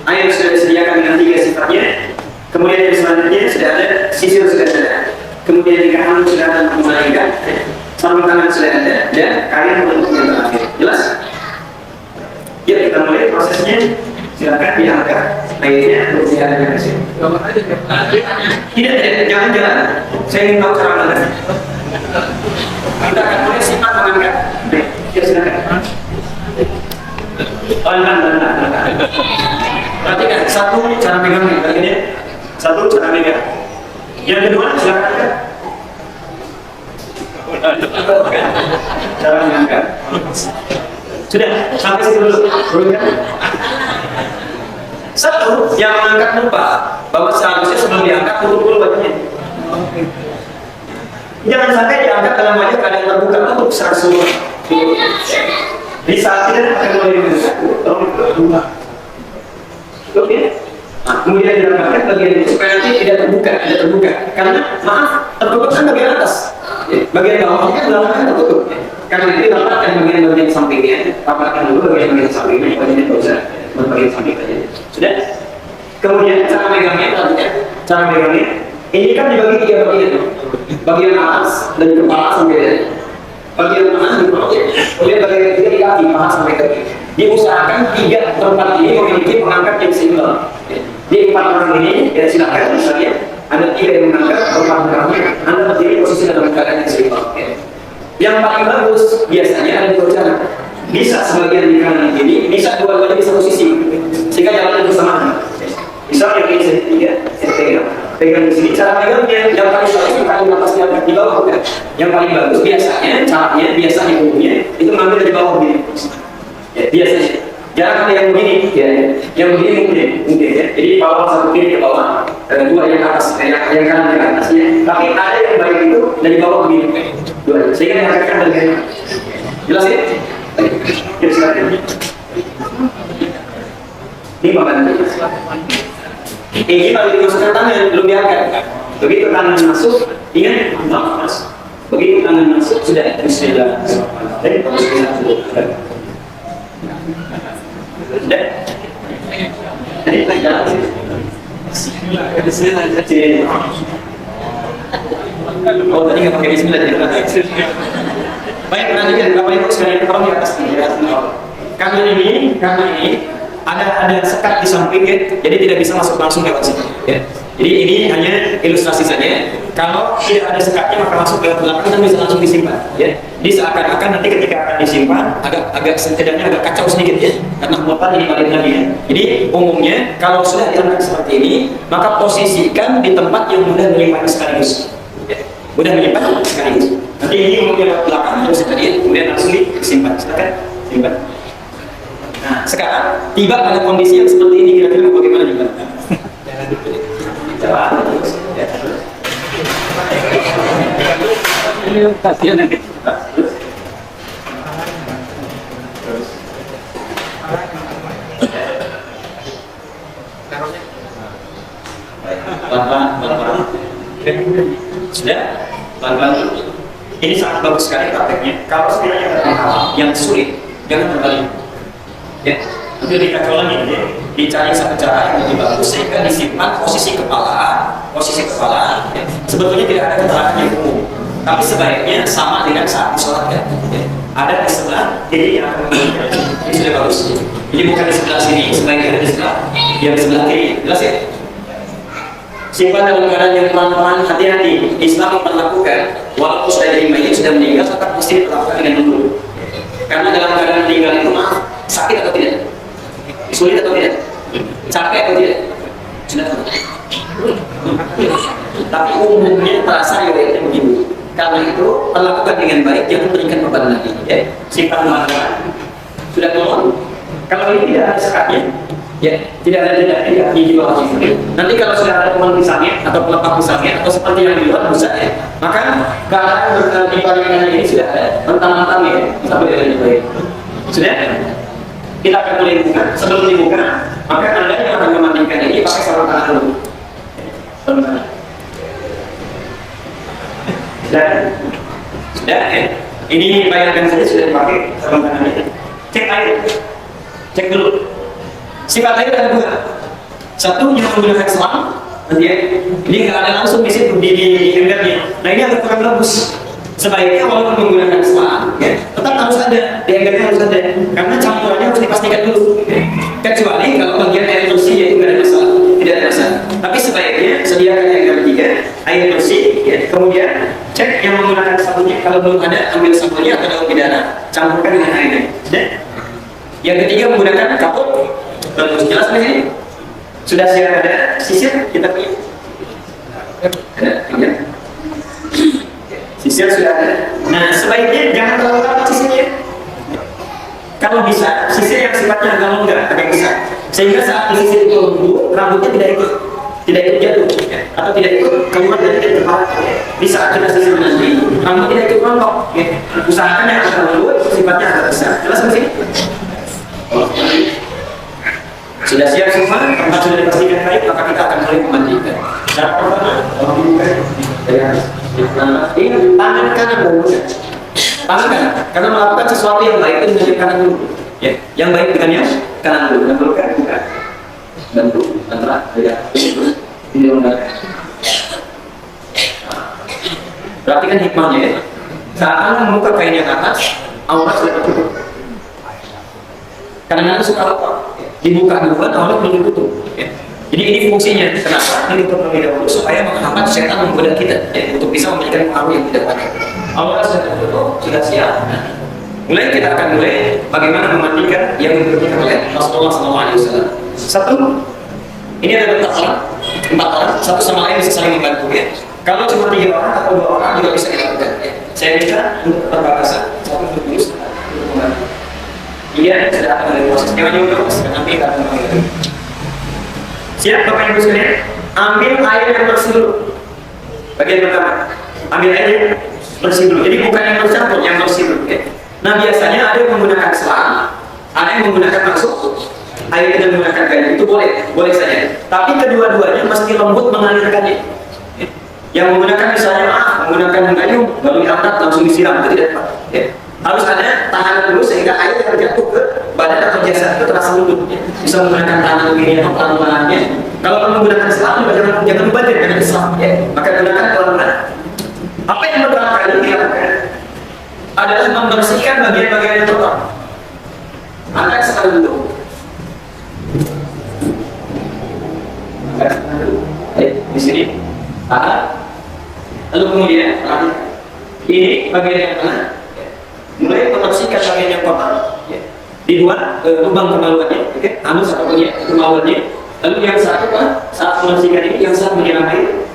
air sudah disediakan dengan 3 sifatnya, kemudian yang selanjutnya sudah ada, sisir sudah ada, kemudian di kanan sudah ada memandikan, sarung tangan sudah ada, dan kain penutup yang terakhir. Jelas? Ya, kita mulai prosesnya. Silakan diangkat airnya untuk dialirkan ke sini. Tidak, jangan. Saya ingin tahu cara mana. Kita akan mulai simpan mengangkat. Ya, silakan. pelan-pelan. Perhatikan, satu cara megangnya, ini satu cara megang. Yang kedua silakan kan. Cara mengangkat. Sudah, sampai situ dulu. Satu, yang mengangkat lupa bahwa seharusnya sebelum diangkat tutup dulu bajunya. Jangan sampai diangkat dalam wajah keadaan terbuka untuk secara semua. Di saat tidak akan mulai diangkat, tolong buka. Oke. Nah, kemudian diangkat bagian itu supaya nanti tidak terbuka. Karena maaf, tertutup kan bagian atas. Bagian bawahnya belakangnya tertutup. Karena itu rapatkan bagian sampingnya, rapatkan dulu bagian sampingnya, bagian bawah, bagian samping aja. Sudah. Kemudian cara megangnya, ini kan dibagi 3 bagian. Bagian atas dan kepala sampai bagian tengah di perut, kemudian bagian ketiga di kaki, paha sampai kaki. Diusahakan 3 tempat ini memiliki pengangkat yang seimbang. Di 4 orang ini, ya silakan misalnya ada 3 yang mengangkat, 4 orang Anda berdiri posisi dalam keadaan yang seimbang. Yang paling bagus biasanya ada 2 cara. Bisa sebagian di kanan ini, bisa dua-duanya di satu sisi, sehingga jalannya bersamaan. Misalnya ini saya pegang di sini. Cara megangnya yang paling bagus bukan atas diangkat di bawah, kan? Yang paling bagus biasanya caranya umumnya itu mengambil dari bawah begini. Ya, biasanya. Jangan ada yang begini, ya. Yang begini mungkin ya. Jadi bawah satu kiri ke bawah, 2 yang atas, yang kanan ke atas ya. Tapi ada yang baik itu dari bawah begini. 2. Sehingga diangkatkan dari jelas ya? Ya, silakan. Ini bagian ini kalau dimasukkan tangan belum diangkat. Begitu tangan masuk, ingat masuk. Begitu tangan masuk sudah bismillah. Dari bismillah. Sudah. Jadi jalan. Bismillah saja. Oh tadi nggak pakai bismillah jadi. Baik, perhatikan Bapak Ibu sekalian, kalau di atas ini, karena ini ada sekat di samping ya, jadi tidak bisa masuk langsung lewat sini. Ya. Jadi ini hanya ilustrasi saja. Kalau tidak ada sekatnya maka masuk lewat belakang dan bisa langsung disimpan. Ya. Jadi seakan-akan nanti ketika akan disimpan agak setidaknya agak kacau sedikit ya, karena muatan ini balik lagi ya. Jadi umumnya kalau sudah diangkat seperti ini, maka posisikan di tempat yang mudah melimpah sekaligus. Ya. Mudah melimpah sekaligus. Nanti ini mungkin lewat belakang terus tadi kemudian langsung disimpan. Silakan simpan. Nah, sekarang tiba pada kondisi yang seperti ini kira-kira bagaimana juga? Coba. Ini kasihan nanti. Pelan-pelan. Sudah? Pelan-pelan. Ini sangat bagus sekali prakteknya. Kalau sekiranya ada hal yang sulit, jangan berbalik. Ya, itu dikacau lagi, ya. Dicari satu cara yang lebih bagus sehingga disimpan posisi kepala. Ya. Sebetulnya tidak ada keterangan yang umum, tapi sebaiknya sama dengan saat disolatkan. Ya. Ada di sebelah kiri yang akan menunjukkan. Ini sudah bagus. Ini bukan di sebelah sini, sebaiknya ada di sebelah yang di sebelah kiri. Jelas ya? Simpan dalam keadaan yang pelan-pelan, hati-hati. Islam memperlakukan walaupun sudah jadi mayit, sudah meninggal, tetap mesti diperlakukan dengan dulu. Karena dalam keadaan meninggal itu maaf, sakit atau tidak? Sulit atau tidak? Capek atau tidak? Sudah. Tapi umumnya terasa riwayatnya begini. Karena itu perlakukan dengan baik, jangan berikan beban lagi. Ya, simpan pelan-pelan. Sudah turun. Kalau ini tidak ada sekatnya, ya tidak ada di bawah ini. Nanti kalau sudah ada teman pisangnya atau pelepah pisangnya atau seperti yang di luar bisa ya, maka keadaan di bagian ini sudah ada mentang-mentang ya sampai dengan baik. Sudah? Kita akan mulai buka. Sebelum dibuka, maka Anda yang akan memandikan ini pakai sarung tangan dulu. Sudah ya. Ini bayangkan saja sudah dipakai sarung tangan ini. Cek air. Cek dulu. Sifat air ada 2. Satu yang menggunakan selang, nanti ya. Ini nggak ada langsung di situ di embernya. Nah ini agak kurang bagus. Sebaiknya walaupun menggunakan selang, ya, tetap harus ada di embernya harus ada, karena campurannya harus dipastikan dulu. Kecuali kalau bagian air bersih ya itu nggak ada masalah, tidak ada masalah. Tapi sebaiknya sediakan ember 3 air bersih, ya. Kemudian cek yang menggunakan sabunnya. Kalau belum ada, ambil sabunnya atau daun bidara, campurkan dengan airnya. Yang ketiga menggunakan kapur bagus. Jelas di sini? Sudah siap ada sisir kita punya? Ada, ya. Sisir sudah ada. Nah, sebaiknya jangan terlalu rapat sisirnya. Kalau bisa, sisir yang sifatnya agak longgar, agak besar, sehingga saat sisir itu lembut, rambutnya tidak ikut jatuh, ya. Atau tidak ikut keluar dari kepala. Di saat kita sisir nanti, rambut tidak ikut rontok. Ya. Usahakan yang agak lembut, sifatnya agak besar. Jelas di sini? Sudah siap semua, tempat sudah dipastikan baik, maka kita akan mulai memandikan. Cara pertama, dari atas. Ini tangan kanan dulu. Tangan kanan, karena melakukan sesuatu yang baik itu dengan kanan dulu. Ya, yang baik dengan yang kanan dulu. Dan dulu kan, bukan. Bantu, antara, ya. Ini benar. Perhatikan hikmahnya ya. Saat anda membuka kain yang atas, aurat sudah tertutup. Kadang-kadang suka lupa. Dibuka duluan, aurat belum ditutup. Ya. Jadi ini fungsinya. Kenapa? Ini terlebih dahulu supaya menghambat setan menggoda kita, ya, untuk bisa memberikan pengaruh yang tidak baik. Aurat sudah tertutup, sudah siap. Mulai kita akan mulai bagaimana memandikan yang diberikan oleh Rasulullah SAW. Satu, ini ada 4 orang, satu sama lain bisa saling membantu ya. Kalau cuma 3 orang atau 2 orang juga bisa dilakukan. Ya. Saya minta untuk perbatasan, satu untuk tulus, untuk membantu. Iya, sudah akan dari proses. Jangan jauh nanti kita akan mengalami. Siap, Bapak Ibu sekalian. Ambil air yang bersih dulu. Bagian pertama, ambil air yang bersih dulu. Jadi bukan yang bercampur, yang bersih dulu. Ya. Nah biasanya ada yang menggunakan selang, ada yang menggunakan maksud air dengan menggunakan kain. Itu boleh saja. Tapi kedua-duanya mesti lembut mengalirkannya. Ya. Yang menggunakan misalnya menggunakan gayung lalu diangkat langsung disiram itu tidak tepat. Ya. Harus ada tahanan dulu sehingga air yang jatuh ke badan atau jasad itu terasa lembut. Ya. Bisa menggunakan tangan begini atau pelan-pelannya. Kalau menggunakan selang, jangan dibantir dengan selang. Ya. Maka gunakan pelan-pelan. Apa yang pertama kali dilakukan adalah membersihkan bagian-bagian yang kotor. Angkat sekali dulu. Angkat sekali dulu. Di sini. Lalu kemudian ini bagian yang tengah. Mulai membersihkan bagian yang kotor, ya. Dibuat lubang kemaluannya, oke? Anus atau kemaluannya. Lalu yang satu saat membersihkan ini, yang satu menyiram air,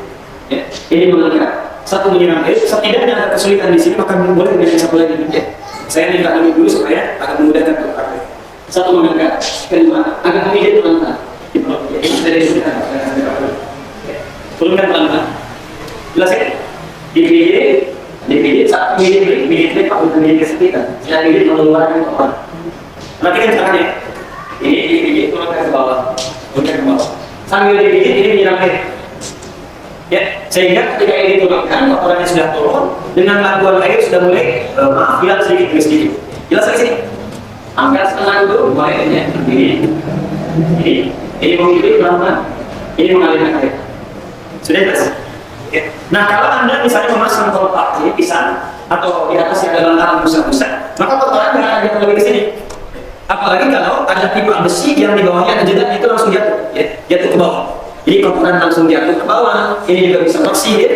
ya. Ini mengangkat, satu menyiram air. Setidaknya ada kesulitan di sini, maka boleh dengan satu lagi, ya. Saya minta dulu supaya agak memudahkan untuk pakai. Satu mengangkat, kedua agak memijit pelan-pelan. Ini sudah disebutkan. Turunkan pelan-pelan. Jelas ya? Dipijit saat mijit Pak bukan kesepitan. Saya mijit mengeluarkan kotoran. Perhatikan caranya. Ini dipijit turunkan ke bawah, sambil dipijit ini menyiram air. Ya, sehingga ketika ini turunkan kotorannya sudah turun, dengan bantuan air sudah mulai hilang sedikit demi sedikit. Jelas lagi sini. Angkat setengah dulu, mulai ya. Ini mengikuti pelan-pelan. Ini mengalirkan air. Sudah jelas. Nah kalau Anda misalnya memasang kelopak ini pisang atau di atas yang ada lantaran busa-busa, maka kotoran tidak akan jatuh lagi ke sini. Apalagi kalau ada pipa besi yang di bawahnya ada jedak, itu langsung jatuh, ya, jatuh ke bawah. Jadi kotoran langsung jatuh ke bawah. Ini juga bisa bersih, ya.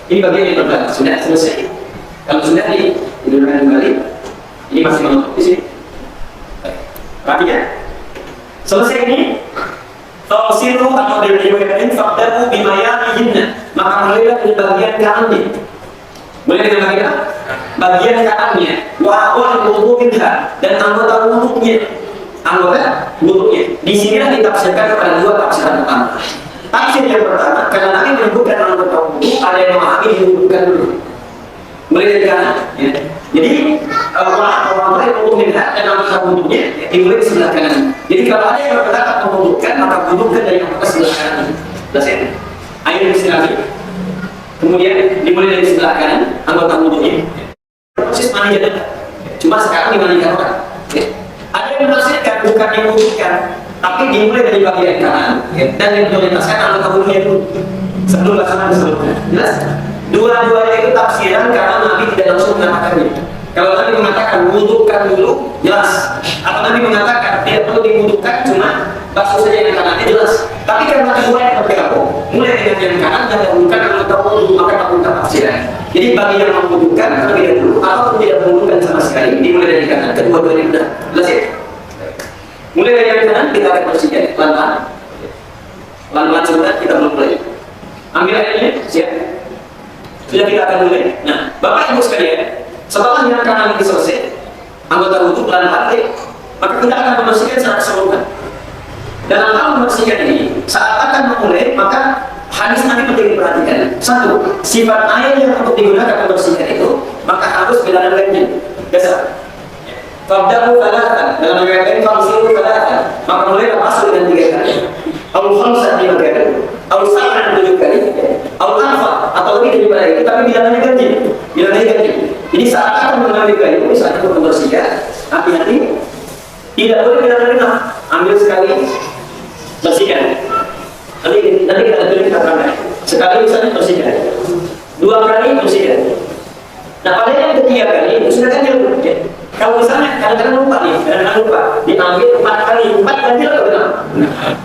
Ini bagian yang pertama sudah selesai. Kalau sudah didudukkan kembali, ini masih menutup di sini. Perhatikan. Selesai ini. Tausilu atau diriwayatkan fakdahu bimayamihinna, maka mulailah dari bagian kanannya. Mulai dengan bagian kanannya. Wa awal wudu minha, dan anggota wudunya. Di sinilah ditafsirkan kepada 2 tafsiran utama. Tafsir yang pertama, karena Nabi menyebutkan anggota wudu, ada yang memahami diwudukan dulu. Mulai dari kanan. Ya. Jadi wa awal wudu minha dan anggota wudunya dimulai di sebelah kanan. Jadi kalau ada yang berpendapat memwudukan, maka wudukan dari anggota sebelah kanan. Jelas ya? Air disirami. Kemudian dimulai dari sebelah kanan, anggota wudunya. Proses mandi jadul. Cuma sekarang dimandikan orang. Ya. Ada yang menafsirkan bukan diwudukan, tapi dimulai dari bagian kanan, ya, dan diprioritaskan anggota wudunya dulu. Sebelum laksanakan sebelumnya. Jelas? Dua-duanya itu tafsiran karena Nabi tidak langsung mengatakannya. Kalau Nabi mengatakan wudukan dulu, jelas. Atau Nabi mengatakan tidak perlu diwudukan, cuma basuh saja yang kanannya, jelas. Tapi karena mulai bergabung, mulai dengan yang kanan dan wudukan anggota wudu, maka lakukan tafsiran. Jadi bagi yang memwudukan terlebih dahulu, atau tidak memwudukan sama sekali, dimulai dari kanan, kedua-duanya sudah jelas ya. Mulai dari yang kanan kita akan bersihkan pelan-pelan. Pelan-pelan sebentar kita mulai. Ambil airnya, siap. Sudah kita akan mulai. Nah, Bapak Ibu sekalian, setelah yang kanan ini selesai, anggota wudhu pelan-pelan, maka kita akan membersihkan secara keseluruhan. Dalam hal membersihkan ini, saat akan memulai, maka hadis Nabi penting diperhatikan. Satu, sifat air yang untuk digunakan membersihkan itu, maka harus beda lainnya. Dasar. Fabdahu falatan, dalam riwayat ini famsilu falatan, maka mulai masuk dengan 3 kali. Al khamsah 5 kali, al sab'an 7 kali, al anfa atau lebih daripada itu, tapi bilangannya ganti. Bilangannya ganti. Jadi saat akan mengambil kayu, saat itu membersihkan, hati-hati, tidak boleh bilangan genap. Ambil sekali, bersihkan. Nanti kita terangkan. Sekali misalnya bersihkan, 2 kali bersihkan. Nah pada yang ketiga kali itu sudah ganjil. Kalau misalnya kadang-kadang lupa, diambil 4 kali, 4 ganjil atau benar?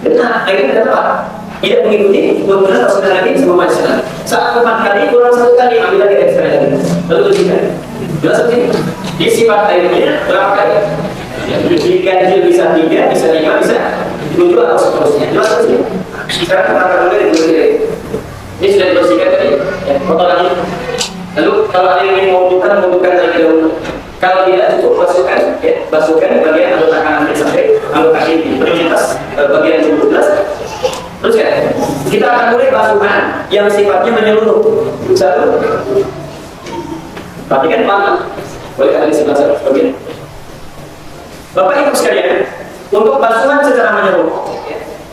Benar, akhirnya tidak tepat. Tidak mengikuti, benar atau sudah lagi sama masalah. Saat 4 kali kurang 1 kali, ambil lagi ekstra lagi. Lalu bersihkan. Jelas begini. Di sifat airnya berapa kali? Di ganjil bisa 3, bisa 5, bisa 7 atau seterusnya. Jelas begini. Sekarang kita akan mulai dari ini sudah dibersihkan tadi, ya, kotor lagi. Lalu kalau ada yang ingin membutuhkan terlebih dahulu. Kalau tidak cukup basuhkan, ya, basuhkan bagian anggota kanan sampai anggota kiri, prioritas bagian 17. Terus ya, kita akan mulai basuhan yang sifatnya menyeluruh. Satu, perhatikan pelan. Boleh kalian di sebelah sana bagian. Bapak Ibu sekalian, untuk basuhan secara menyeluruh,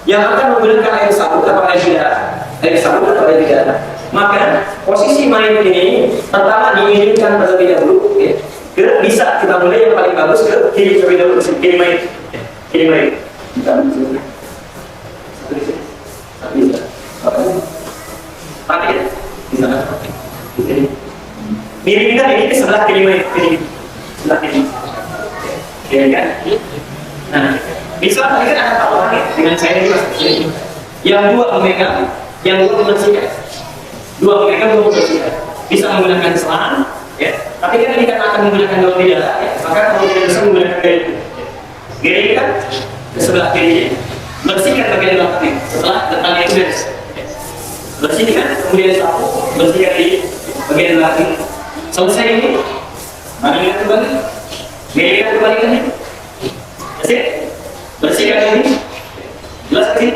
yang akan menggunakan air sabun atau air sabun atau air tidak, maka posisi main ini pertama diinginkan terlebih dahulu, ya. Bisa kita mulai yang paling bagus ke kiri terlebih dahulu, kiri main. Tapi bisa. Miring kita ini ke sebelah kiri main, sebelah kiri. Ya kan? Nah, bisa tadi kan ada tawaran dengan saya ini mas. Yang 2 memegang, yang 2 membersihkan. 2 memegang, 2 membersihkan. Bisa menggunakan selang, ya. Tapi kan ini akan menggunakan daun tidak, ya. Maka kalau tidak bisa menggunakan gini kan ke sebelah kiri, bersihkan bagian belakangnya. Setelah depannya itu beres, bersihkan, kemudian sapu, bersihkan di bagian belakang. Selesai ini, mari kita kembali, gini kan kembalikannya. Bersihkan ini, jelas sih.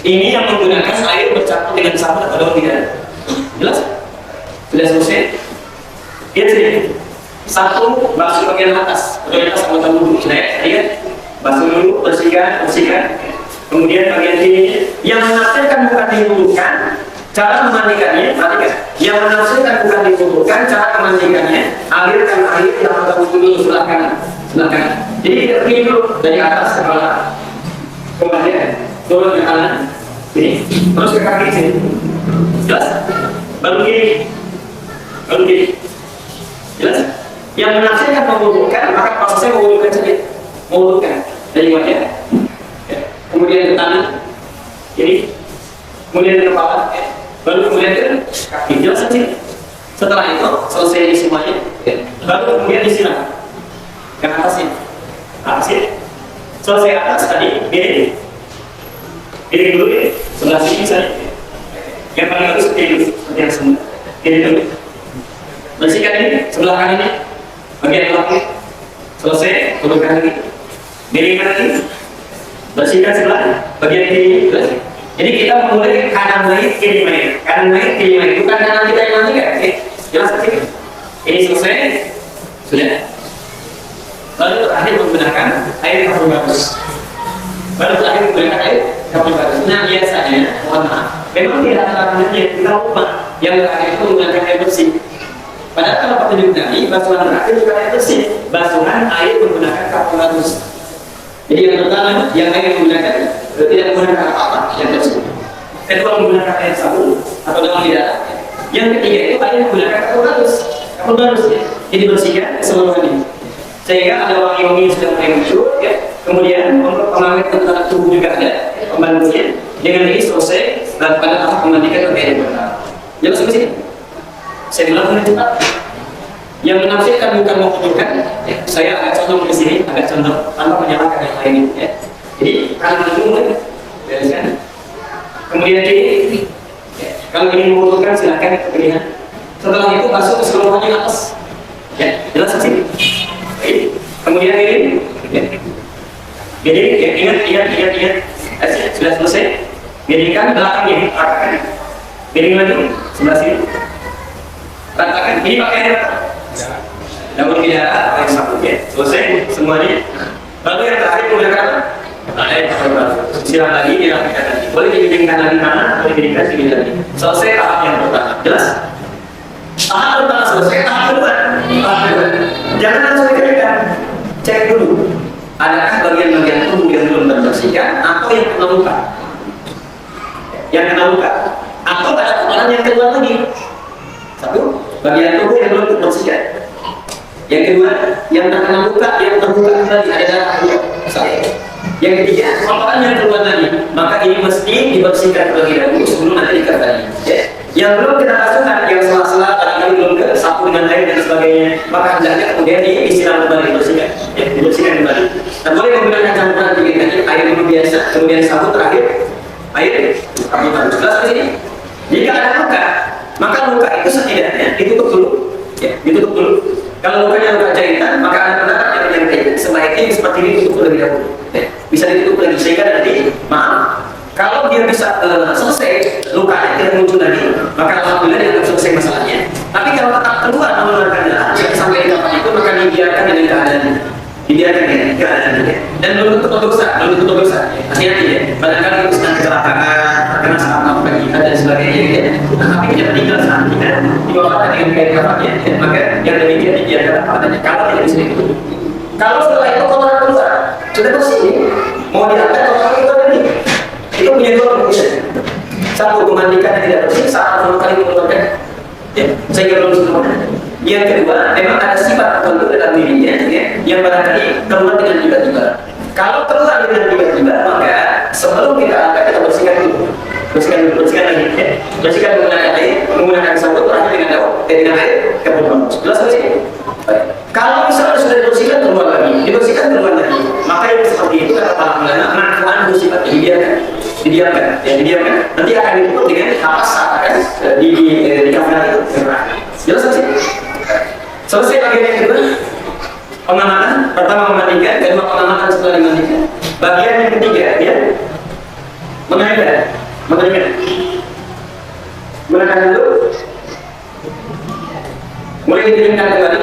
Ini yang menggunakan air bercampur dengan sabun atau tidak? Jelas? Sudah selesai? Lihat sini. 1, basuh bagian atas, prioritas anggota wudhu. Sudah ya? Lihat. Basuh dulu, bersihkan. Kemudian bagian sini, yang menafsirkan bukan diwudhukan, cara memandikannya, perhatikan. Yang menafsirkan bukan diwudhukan, cara memandikannya, alirkan air yang anggota wudhu dulu sebelah kanan. Jadi kita begini dulu dari atas ke bawah, kemudian turun ke kanan, sini, terus ke kaki sini, jelas? Baru kiri, jelas? Yang menafsirkan mewudhukan, maka prosesnya mewudhukan saja, dari wajah, kemudian ke tangan, kiri, kemudian ke kepala, baru kemudian ke kaki, jelas saja. Setelah itu selesai ini semuanya, baru kemudian disiram. Ke atas ini, selesai atas tadi, ini dulu ini, sebelah sini misalnya. Yang paling bagus seperti yang semula. Ini dulu. Bersihkan ini, sebelah kanan ini, bagian belakang. Selesai, turun kanan ini. Miringkan ini, bersihkan sebelah bagian kiri ini. Jadi kita memulai kanan main, kiri main. Kanan main, kiri main. Bukan kanan kita yang nanti kan? Jelas seperti ini selesai, sudah. Lalu terakhir menggunakan air kapur bagus. Nah biasanya, mohon maaf, memang tidak terlalu kita lupa yang terakhir itu menggunakan air bersih. Padahal kalau petunjuk Nabi, basuhan terakhir juga air bersih. Basuhan air menggunakan kapur bagus. Jadi yang pertama, yang air menggunakan tidak menggunakan apa-apa, yang bersih. Kedua menggunakan air sabun atau daun tidak. Yang ketiga itu air menggunakan kapur bagus ya. Jadi bersihkan keseluruhan ini. Sehingga ada wangi-wangi yang sudah mulai muncul, ya. Kemudian untuk pengawet tentang tubuh juga ada pembantunya. Dengan ini selesai dan pada tahap memandikan ke air benar. Jelas di sini. Saya bilang mulai cepat. Yang menafsirkan bukan mewudhukan, ya. Saya agak condong ke sini, agak condong tanpa menyalahkan yang lain, ya. Jadi kanan dulu mulai, bereskan. Kemudian kiri. Ya. Kalau ingin mengumpulkan silakan pilihan. Setelah itu basuh keseluruhannya atas. Ya, jelas sih. Baik. Kemudian ini. Ya. Jadi ingat. Sudah selesai. Miringkan belakang ini, ratakan. Miring lagi sebelah sini. Ratakan. Ini pakai air. Namun tidak ada yang satu ya. Selesai semuanya. Lalu yang terakhir menggunakan silang lagi, dirapikan lagi. Boleh dimiringkan lagi mana? Boleh dimiringkan sini lagi. Selesai tahap yang pertama. Jelas? Tahap pertama selesai. Tahap kedua. Jangan langsung dikeringkan. Cek dulu. Adakah bagian-bagian tubuh yang belum terbersihkan atau yang kena luka? Yang kena luka. Atau ada kotoran yang keluar lagi. Satu, bagian tubuh yang belum terbersihkan. Yang kedua, yang terkena luka, yang terbuka kembali ada darah keluar. Yang ketiga, kotoran yang keluar lagi. Maka ini mesti dibersihkan terlebih dahulu sebelum nanti dikembali. Ya. Yang belum kita masukkan, yang sela-sela barangkali belum ke sapu dengan air dan sebagainya, maka hendaknya kemudian diistirahat kembali, dibersihkan. Ya, dibersihkan kembali. Dan boleh menggunakan campuran tiga tadi, air minum biasa, kemudian sapu terakhir, air sabunan. Jelas di sini. Jika ada luka, maka luka itu setidaknya ditutup dulu. Ya, ditutup dulu. Kalau lukanya luka jahitan, maka ada pendapat yang baik. Sebaiknya seperti ini ditutup lebih dahulu. Bisa ditutup lagi sehingga nanti, maaf, kalau dia bisa selesai lukanya tidak muncul lagi, maka alhamdulillah dia akan selesai masalahnya. Tapi kalau tetap keluar mengeluarkan darah sampai di tempat itu, maka dibiarkan dengan keadaannya. Dibiarkan dengan keadaannya. Dan belum tutup dosa, hati-hati ya. Barangkali itu sedang kecelakaan, karena saat melakukan jihad dan sebagainya. Ya. Tapi dia meninggal saat kita diwafatkan dengan kain kafannya, ya. Maka yang demikian dibiarkan apa adanya. Kalau tidak bisa ditutup. Kalau setelah itu kotoran keluar, sudah bersih, mau diangkat kotoran itu tadi. Itu punya dua kemungkinan. Satu, memandikan yang tidak bersih saat pertama kali mengeluarkan, ya, sehingga belum sempurna. Yang kedua, memang ada sifat tertentu dalam dirinya, ya, yang barangkali keluar dengan tiba-tiba. Kalau keluar dengan tiba-tiba, maka sebelum kita angkat kita bersihkan dulu, bersihkan lagi, ya. Bersihkan menggunakan air, menggunakan sabun, terakhir dengan daun, dengan air, kemudian jelas di sini. Kalau misalnya sudah dibersihkan keluar lagi, maka yang seperti itu kata para ulama, makruhan bersifat didiamkan. Nanti akan ditutup dengan kapas akan di kafan itu. Jelas sih. Selesai bagian yang kedua, pengamatan. Pertama memandikan, kedua pengamatan setelah dimandikan. Bagian yang ketiga, ya, mengaitkan. Menekan dulu. Mulai dikeringkan kembali,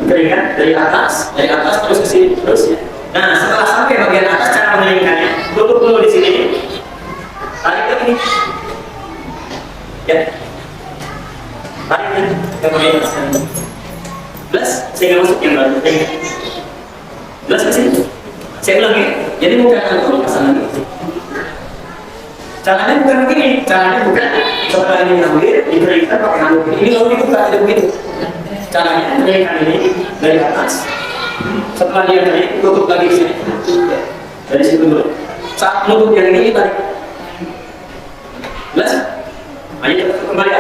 dikeringkan dari atas terus ke sini terus ya. Nah, setelah sampai bagian atas cara mengeringkannya, tutup dulu di sini, tarik ke sini, ya, tarik kemudian plus sehingga masuk yang baru, plus ke sini. Saya ulang ya, jadi bukan langsung pasang lagi. Caranya bukan begini, caranya bukan setelah ini ambil, dikeringkan pakai handuk ini lalu dibuka, tidak begitu. Caranya mengeringkan ini dari atas, setelah dia kering, tutup lagi di sini, dari situ dulu. Saat menutup yang ini tarik, jelas? Ayo kembali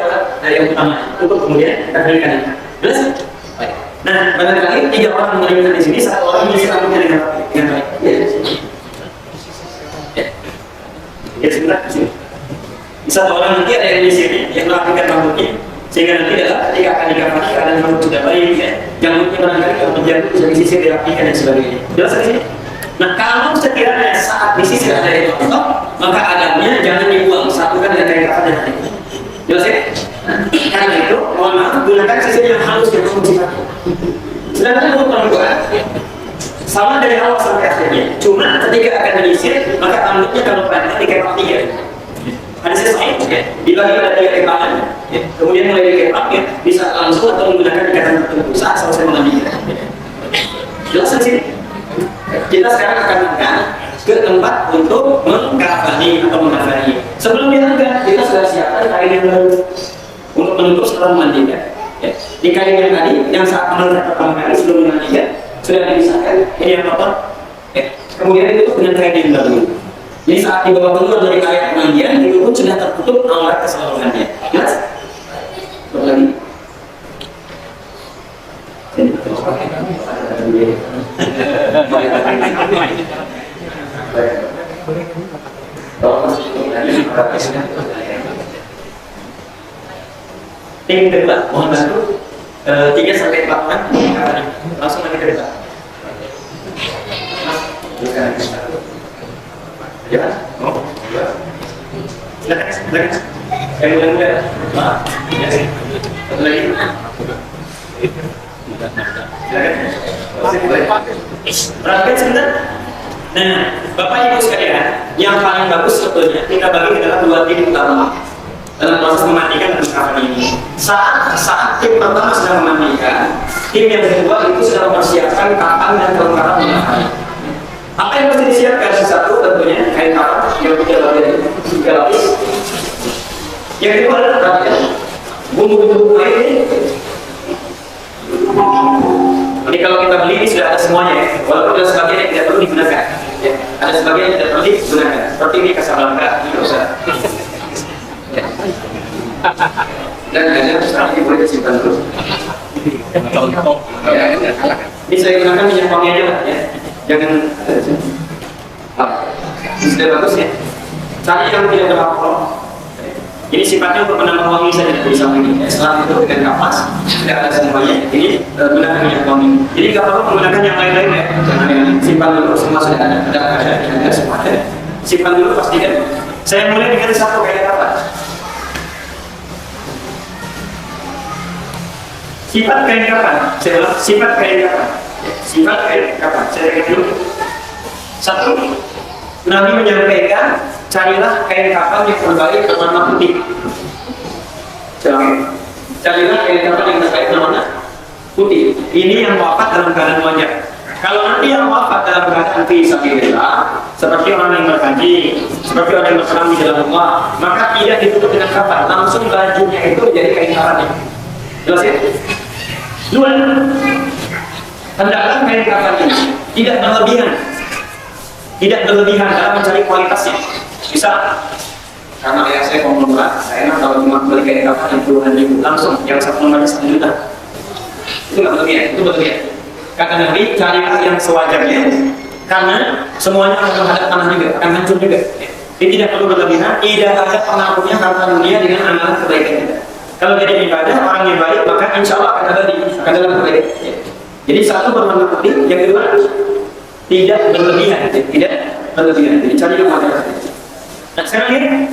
dari yang utama, tutup kemudian kita keringkan. Jelas? Baik. Nah, barangkali 3 orang mengeringkan di sini, 1 orang mengisi rambutnya dengan baik. Ya sebentar di sini. Bisa orang nanti ada yang di sini yang melakukan rambutnya, sehingga nanti adalah ketika akan dikafani keadaan rambut sudah baik, ya, rambutnya barangkali kalau terjatuh bisa disisir, dirapikan dan sebagainya. Jelas di sini. Nah, kalau sekiranya saat disisir ada yang rontok, maka adabnya jangan dibuang, satukan dengan kain kafan dan hati. Jelas ya? Nah, karena itu, mohon maaf, gunakan sisir yang halus dan lembut. Sedangkan untuk perempuan, sama dari awal sampai akhirnya. Cuma ketika akan menyisir, maka rambutnya kalau panjang dikepak 3. Ada sesuai, ya. Dibagi pada 3 kepakan, ya. Kemudian mulai dikepak, ya. Bisa langsung atau menggunakan ikatan tertentu saat selesai memandikan. Jelas di sini. Kita sekarang akan angkat ke tempat untuk mengkafani atau mengkafani. Sebelum diangkat, kita sudah siapkan kain yang baru untuk menutup setelah memandikan. Ya. Di kain yang tadi, yang saat mengangkat pertama kali sebelum memandikan, sudah dipisahkan, ini yang kotor, kemudian itu dengan kain yang baru. Jadi saat dibawa keluar dari area pemandian, itu pun sudah tertutup aurat keseluruhannya. Jelas? Lagi. Bapak sudah. Tim kedua, mohon bantu 3 sampai 4 orang langsung lagi ke depan. Ya, oh, silakan. Mudah-mudahan. Maaf. Ya, satu lagi. Perhatikan sebentar. Nah, Bapak Ibu sekalian, yang paling bagus sebetulnya kita bagi ke dalam 2 tim utama dalam proses memandikan dan mengkafan ini. Saat tim pertama sedang memandikan, tim yang kedua itu sedang mempersiapkan kapan dan kelengkapan mengkafan. Apa yang mesti disiapkan? Satu tentunya kain kafan yang 3 lapis. Yang kedua adalah perhatikan bumbu-bumbu lain ini. Jadi kalau kita beli ini sudah ada semuanya ya, walaupun ada sebagian yang tidak perlu digunakan. Ya, ada sebagian yang tidak perlu digunakan. Seperti ini Casablanca, tidak usah. Ya. Dan hanya sekarang boleh disimpan dulu. Ya, ini saya gunakan minyak wangi aja lah ya. Jangan. Sudah bagus ya. Cari yang tidak beralkohol. Ini sifatnya untuk menambah wangi saja dari samping ini. Setelah itu dengan kapas, tidak ada semuanya. Ini gunakan minyak wangi. Jadi nggak perlu menggunakan yang lain-lain ya. Jangan simpan dulu, semua sudah ada semua ada. Simpan dulu pastikan. Saya mulai dengan satu kayak apa? Sifat kain kapan? Saya ulang, sifat kain kapan? Sifat kain kapan? Saya lihat dulu. Satu, Nabi menyampaikan, carilah kain kapan yang terbaik berwarna putih. Carilah kain kapan yang terbaik berwarna putih. Ini yang wafat dalam keadaan wajar. Kalau nanti yang wafat dalam keadaan fi sabilillah, seperti orang yang berhaji, seperti orang yang berperang di dalam Allah, maka tidak ditutup dengan kapan, langsung bajunya itu menjadi kain kafannya. Jelas ya? Dua, hendaklah kain kafan ini tidak berlebihan. Tidak berlebihan dalam mencari kualitasnya. Bisa karena ayah saya konglomerat, saya enak kalau cuma beli kain kafan yang puluhan ribu langsung, yang 1 lembar 1 juta. Itu nggak berlebihan, itu berlebihan. Kata Nabi, carilah yang sewajarnya, karena semuanya akan menghadap tanah juga, akan hancur juga. Jadi tidak perlu berlebihan, tidak ada pengaruhnya harta dunia dengan amalan kebaikan kita. Kalau jadi ibadah, orang yang baik, maka insya Allah akan dalam kebaikan. Jadi satu berwarna putih, yang kedua tidak berlebihan, tidak berlebihan. Jadi cari yang wajar. Nah sekarang ini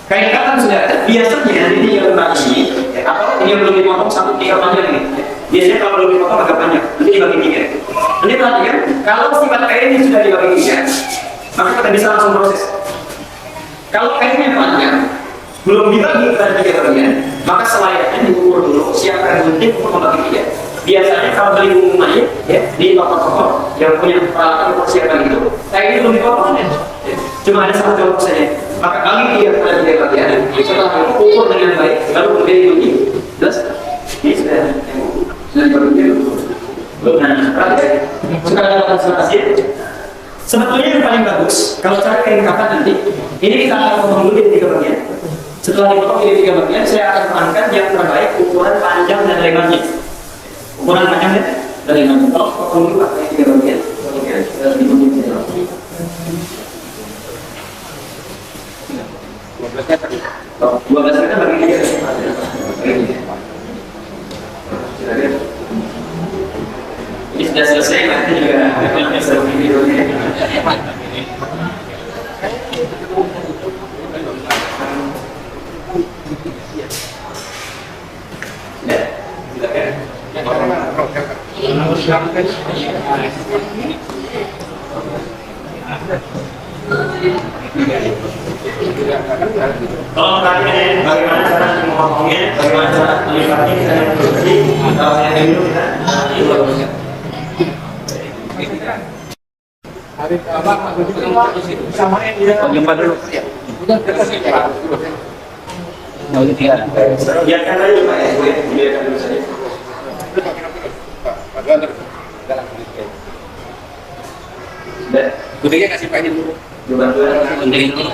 kain kafan sudah ada. Biasanya ini yang bagi atau ini yang belum dipotong 1 3 panjang ini. Biasanya kalau belum dipotong agak panjang, nanti dibagi 3. Nanti perhatikan, kalau sifat kain ini sudah dibagi 3, maka kita bisa langsung proses. Kalau kainnya panjang, belum dibagi kepada 3 bagian, maka selayaknya diukur dulu, siapkan gunting untuk membagi 3. Biasanya kalau beli bumbu mayat ya, di toko-toko yang punya peralatan persiapan itu, kainnya belum dipotong ya. Cuma ada 1 contoh saja. Maka kali dia pada 3 bagian, setelah itu ukur dengan baik, lalu kemudian diuji. Jelas? Ini sudah dibagi dulu. Nah, perhatikan. Sekarang dalam konsultasi. Sebetulnya yang paling bagus, kalau cara kain kafan nanti, ini kita akan potong dulu di 3 bagian. Setelah dipotong di 3 bagian, saya akan terangkan yang terbaik ukuran panjang dan lebarnya. Ukuran panjang dan lebarnya. Kalau potong dulu pakai 3 bagian, kemudian dibagi 12 meter. 12 meter bagi 3. Ini sudah selesai, nanti juga ada seru videonya. Ya, silakan. Tolong perhatikan bagaimana cara memotongnya, bagaimana cara melihatnya, dan kalau saya dulu kita Hari apa? Samain dia. jumpa dulu. Biarkan aja Pak ya, biarkan dulu saja. Guntingnya kasih Pak dulu. Gunting dulu.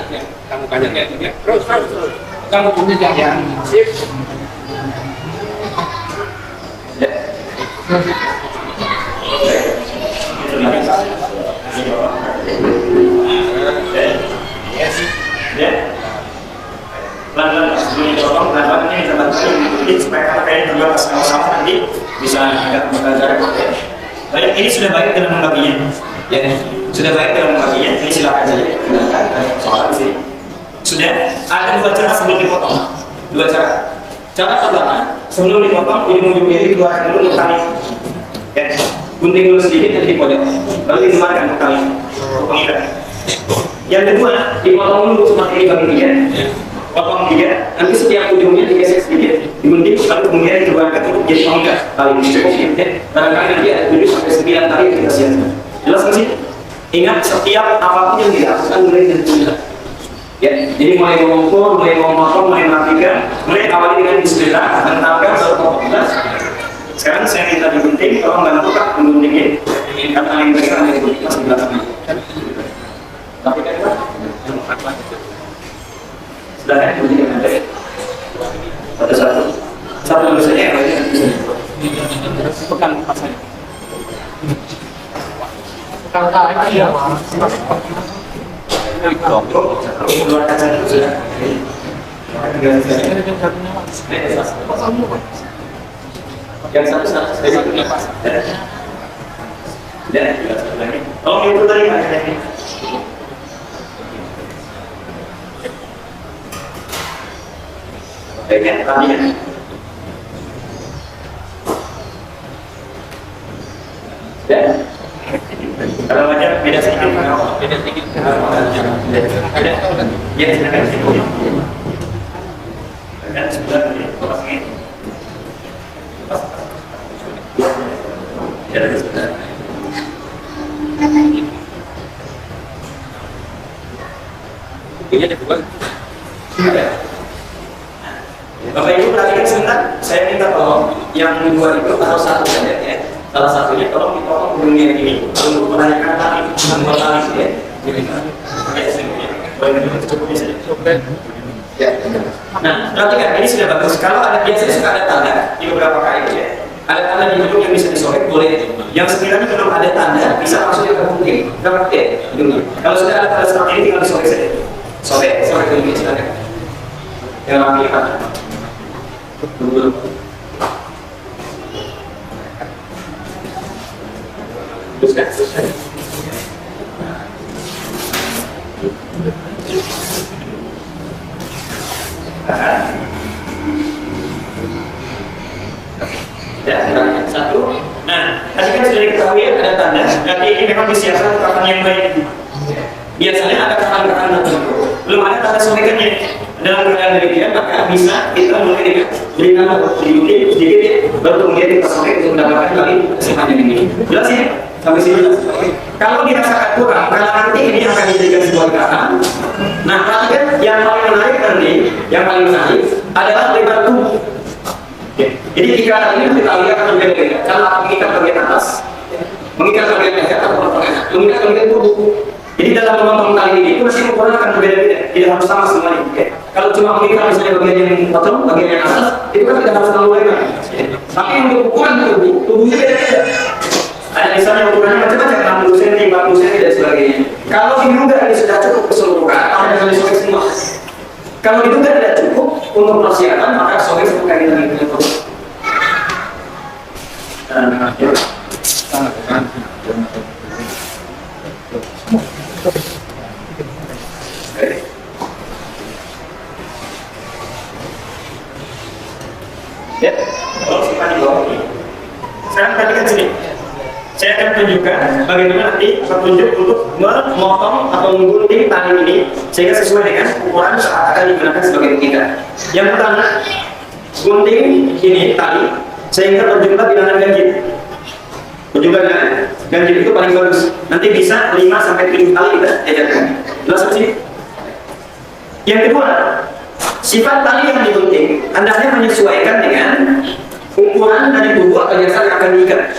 Kamu panjang ya. Terus. Kamu punya jangan. Sip. pelan-pelan sebelum dipotong, pelan-pelan ini kita bantu ini supaya kata kayaknya juga pas sama-sama nanti bisa agak jarak. Baik, ini sudah baik dalam membaginya, ya sudah baik dalam membaginya. Ini silakan saja soal di sini. Sudah ada dua cara sebelum dipotong, dua cara. Cara pertama, sebelum dipotong ujung-ujung ini keluarkan dulu tali, ya gunting dulu sedikit dan dipotong, lalu dikeluarkan tali pengikat. Yang kedua, dipotong dulu seperti ini bagi tiga, potong tiga, nanti setiap ujungnya digesek sedikit, digunting, lalu kemudian dikeluarkan untuk jadi pengikat tali ini cukup ya. Barangkali nanti ada 7 sampai 9 tali yang kita siapkan. Jelas nggak sih? Ingat setiap apapun yang dilakukan mulai dari puncak. Ya, jadi mulai mengumpul, mulai memotong, mulai merapikan, mulai awali dengan bismillah, menetapkan berpotong. Sekarang saya minta digunting, tolong bantu Kak mengguntingnya. Karena yang mereka ada digunting masih belakang. Tapi kan Pak, sudah kan gunting yang ada. Satu-satu dulu saja yang lainnya bisa. Pegang pas saja. Pegang aja. Keluar kaca dulu sudah. Yang satu lepas. Dan oh itu tadi Pak. Baiknya tadi ya. Dan kalau aja beda sedikit, beda sedikit. Ya, silakan. Dan sebelah ini, pasangin. Ya, sebelah. Ini ada dua. Bapak Ibu perhatikan sebentar, saya minta tolong yang dua itu atau satu saja ya. Salah satunya tolong dipotong ujungnya ini, lalu menanyakan tali, nomor tali ya. Ya. Nah, perhatikan ini sudah bagus. Kalau ada biasanya suka ada tanda di beberapa kain ya. Ada tanda di ujung yang bisa disobek boleh. Yang sekiranya belum ada tanda bisa langsung digunting. Dapat ya ujungnya. Kalau sudah ada tanda seperti ini tinggal disobek saja. Sobek ke ujungnya silakan. Yang rapi kan. Dulu. Teruskan. Ya, satu. Nah, tadi kan sudah diketahui ada tanda. Berarti ini memang disiapkan kapan yang baik. Biasanya ada kapan-kapan tertentu. Belum ada tanda sobekannya. Dalam keadaan demikian, maka bisa kita mulai dengan berikan sedikit ya, baru kemudian kita sobek untuk mendapatkan kali sepanjang ini. Jelas ya? Sampai sini jelas. Kalau dirasakan kurang, karena nanti ini akan dijadikan sebuah gerakan. Nah, perhatikan yang paling menarik nanti, yang paling menarik adalah lebar tubuh. Jadi ikatan ini kita lihat akan berbeda-beda. Kalau mengikat bagian atas, mengikat bagian leher atau mengikat bagian tubuh. Jadi dalam memotong tali ini itu masih ukuran akan berbeda-beda, tidak harus sama semuanya. Kalau cuma mengikat misalnya bagian yang potong, bagian yang atas, itu kan tidak harus terlalu lebar. Tapi untuk ukuran tubuhnya beda-beda. Ada misalnya ukurannya macam-macam, 60 cm, 40 cm dan sebagainya. Kalau diduga ini sudah cukup keseluruhan, atau bisa disobek semua. Kalau diduga tidak cukup untuk persiapan, maka sobek seperti kita ini. Ya, kalau simpan di bawah ini. Sekarang perhatikan sini. Saya akan tunjukkan bagaimana nanti petunjuk untuk memotong atau menggunting tali ini sehingga sesuai dengan ukuran saat akan digunakan sebagai pengikat. Yang pertama, gunting ini tali sehingga berjumlah bilangan ganjil. Berjumlah bilangan ganjil itu paling bagus. Nanti bisa 5 sampai 7 kali kita edarkan. Jelas sih? Yang kedua, sifat tali yang digunting hendaknya menyesuaikan dengan ukuran dari tubuh atau jasa yang akan diikat.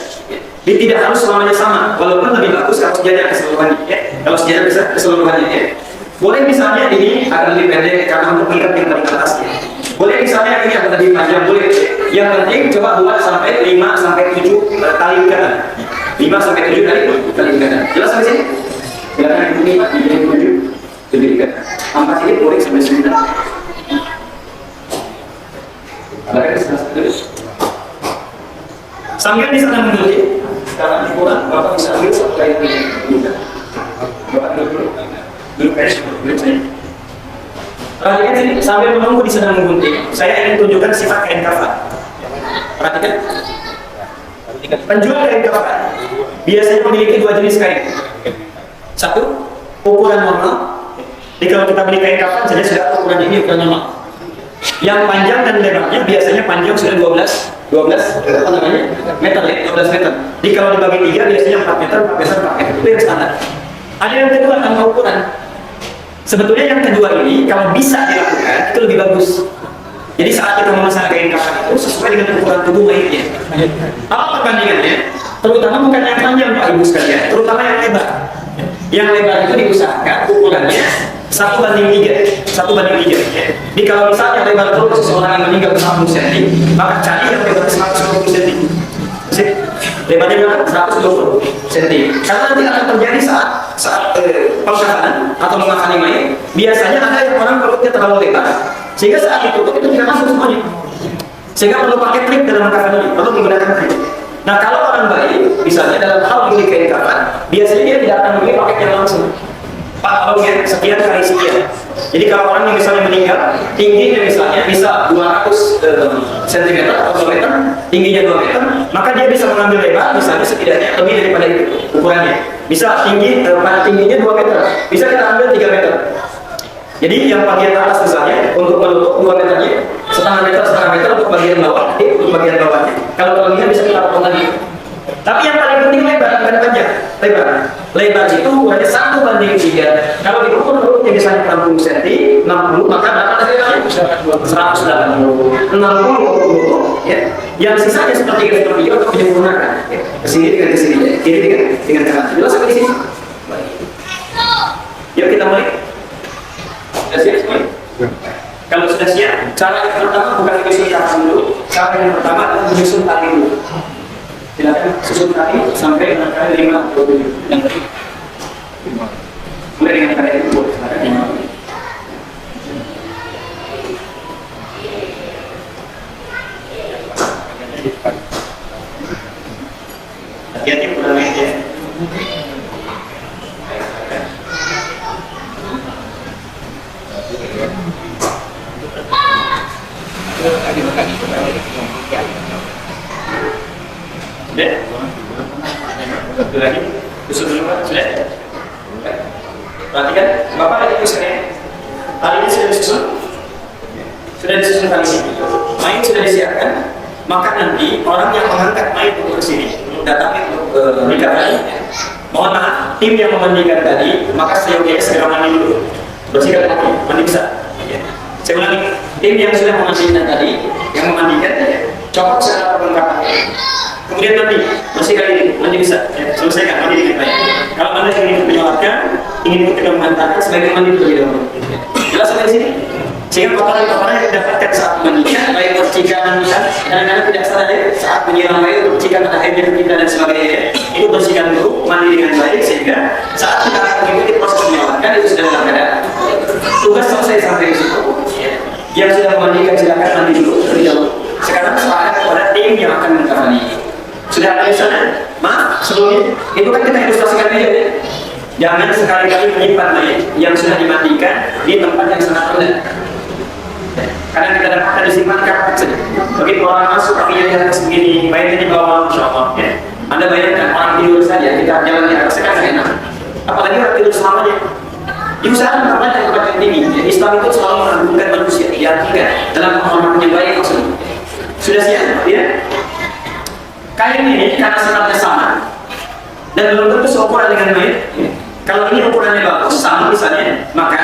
Jadi tidak harus selamanya sama, walaupun lebih bagus kalau sejajar keseluruhannya. Ya. Kalau sejajar bisa keseluruhannya. Ya. Boleh misalnya ini akan lebih pendek karena untuk mengikat yang paling atasnya. Boleh misalnya ini akan lebih panjang, boleh. Yang penting coba buat sampai 5 sampai 7 tali ikatan. 5 sampai 7 tali ikatan. Jelas sampai sini? Silakan 5 sampai 7 ikatan. Angka ini boleh sampai 9. Sambil di sana mengundi, sekarang kurang, Bapak bisa ambil satu kain ini. Bapak dulu saya. Perhatikan sini, sambil menunggu di sana menggunting, saya ingin tunjukkan sifat kain kafan. Perhatikan. Penjual kain kafan biasanya memiliki dua jenis kain. Satu, ukuran normal. Jadi kalau kita beli kain kafan, jelas sudah ukuran ini ukuran normal. Yang panjang dan lebarnya biasanya panjang sudah 12 apa namanya meter ya, 12 meter. Jadi kalau dibagi 3 biasanya 4 meter, 4 meter, 4 meter itu yang standar. Ada yang kedua tanpa ukuran. Sebetulnya yang kedua ini kalau bisa dilakukan itu lebih bagus. Jadi saat kita memasang kain kafan itu sesuai dengan ukuran tubuh mayatnya. Apa perbandingannya? Terutama bukan yang panjang Pak Ibu sekalian, terutama yang lebar. Yang lebar itu diusahakan ukurannya 1:3. Jadi kalau misalnya lebar terus seseorang yang meninggal 100 cm, maka cari yang lebar 120 cm. Lebarnya berapa? 120 cm. Karena nanti akan terjadi saat pengkafanan atau mengkafani mayat, biasanya ada yang orang perutnya terlalu lebar, sehingga saat ditutup itu tidak masuk semuanya. Sehingga perlu pakai trik dalam mengkafani ini, perlu menggunakan trik. Nah kalau orang baik, misalnya dalam hal memilih kain kafan, biasanya dia tidak akan memilih pakaian langsung. Pak, kalau sekian kali sekian. Jadi kalau orang yang misalnya meninggal, tingginya misalnya bisa 200 cm atau 2 meter, tingginya 2 meter, maka dia bisa mengambil lebar, misalnya setidaknya lebih daripada itu ukurannya. Bisa tingginya 2 meter, bisa kita ambil 3 meter. Jadi yang bagian atas misalnya untuk menutup 2 meternya, setengah meter untuk bagian bawah, untuk bagian bawahnya. Kalau kelebihan bisa kita potong lagi. Tapi yang paling penting lebar, bukan panjang. Lebar itu ukurannya 1:3. Kalau diukur perutnya misalnya 60 cm, 60, maka dapat lebarnya 180, 60, ya. Yang sisanya seperti itu untuk menyempurnakan. Ya. Kesini dengan kesini, kiri dengan kanan. Jelas sampai di sini. Yuk kita mulai. Sudah siap semua? Kalau sudah siap, cara yang pertama bukan menyusun kafan dulu. Cara yang pertama adalah menyusun tali dulu. Silakan susun tali sampai angka 57. Yang tadi. Mulai dengan angka itu ada 5. Hati-hati udah ya. Sudah? Satu lagi, susun dulu Pak, sudah? Perhatikan, Bapak ada tulisannya. Tali ini sudah disusun? Sudah disusun tali ini. Mayat sudah disiapkan, maka nanti orang yang mengangkat mayat untuk kesini, datang untuk dikafani. Mohon maaf, tim yang memandikan tadi, maka seyogianya segera mandi dulu. Bersihkan kaki, mandi bisa. Saya ulangi, tim yang sudah memandikan tadi, yang memandikan, copot segala perlengkapannya. Kemudian mandi, bersihkan ini, mandi bisa, selesaikan mandi dengan baik. Kalau Anda ingin menyolatkan, ingin ketika menghantarkan, sebaiknya mandi terlebih dahulu. Jelas sampai di sini? Sehingga kotoran-kotoran yang didapatkan saat mandinya, baik percikan, kadang-kadang tidak salah ya, saat menyiram air, percikan airnya kita dan sebagainya, itu bersihkan dulu, mandi dengan baik, sehingga saat kita akan mengikuti proses menyolatkan, itu sudah dalam keadaan tugas selesai sampai di situ. Yang sudah memandikan silakan mandi dulu terlebih dahulu. Sekarang serahkan kepada tim yang akan mengkafani. Sudah ada di sana? Maaf, sebelumnya itu kan kita ilustrasikan aja ya. Jangan sekali-kali menyimpan mayat yang sudah dimandikan di tempat yang sangat rendah. Karena kita dapatkan disimpan kapan saja. Begitu orang masuk kakinya di atas begini, mayatnya di bawah, Masya Allah. Ya. Anda bayangkan orang tidur saja, kita jalan di atas kan enak. Apalagi orang tidur selamanya. Diusahakan tempat yang tempat yang tinggi. Jadi Islam itu selalu menentukan manusia, diartikan dalam penghormatan yang baik maksudnya. Sudah siap, ya? Kain ini karena seratnya sama dan belum tentu seukuran dengan mayat. Kalau ini ukurannya bagus, sama misalnya, maka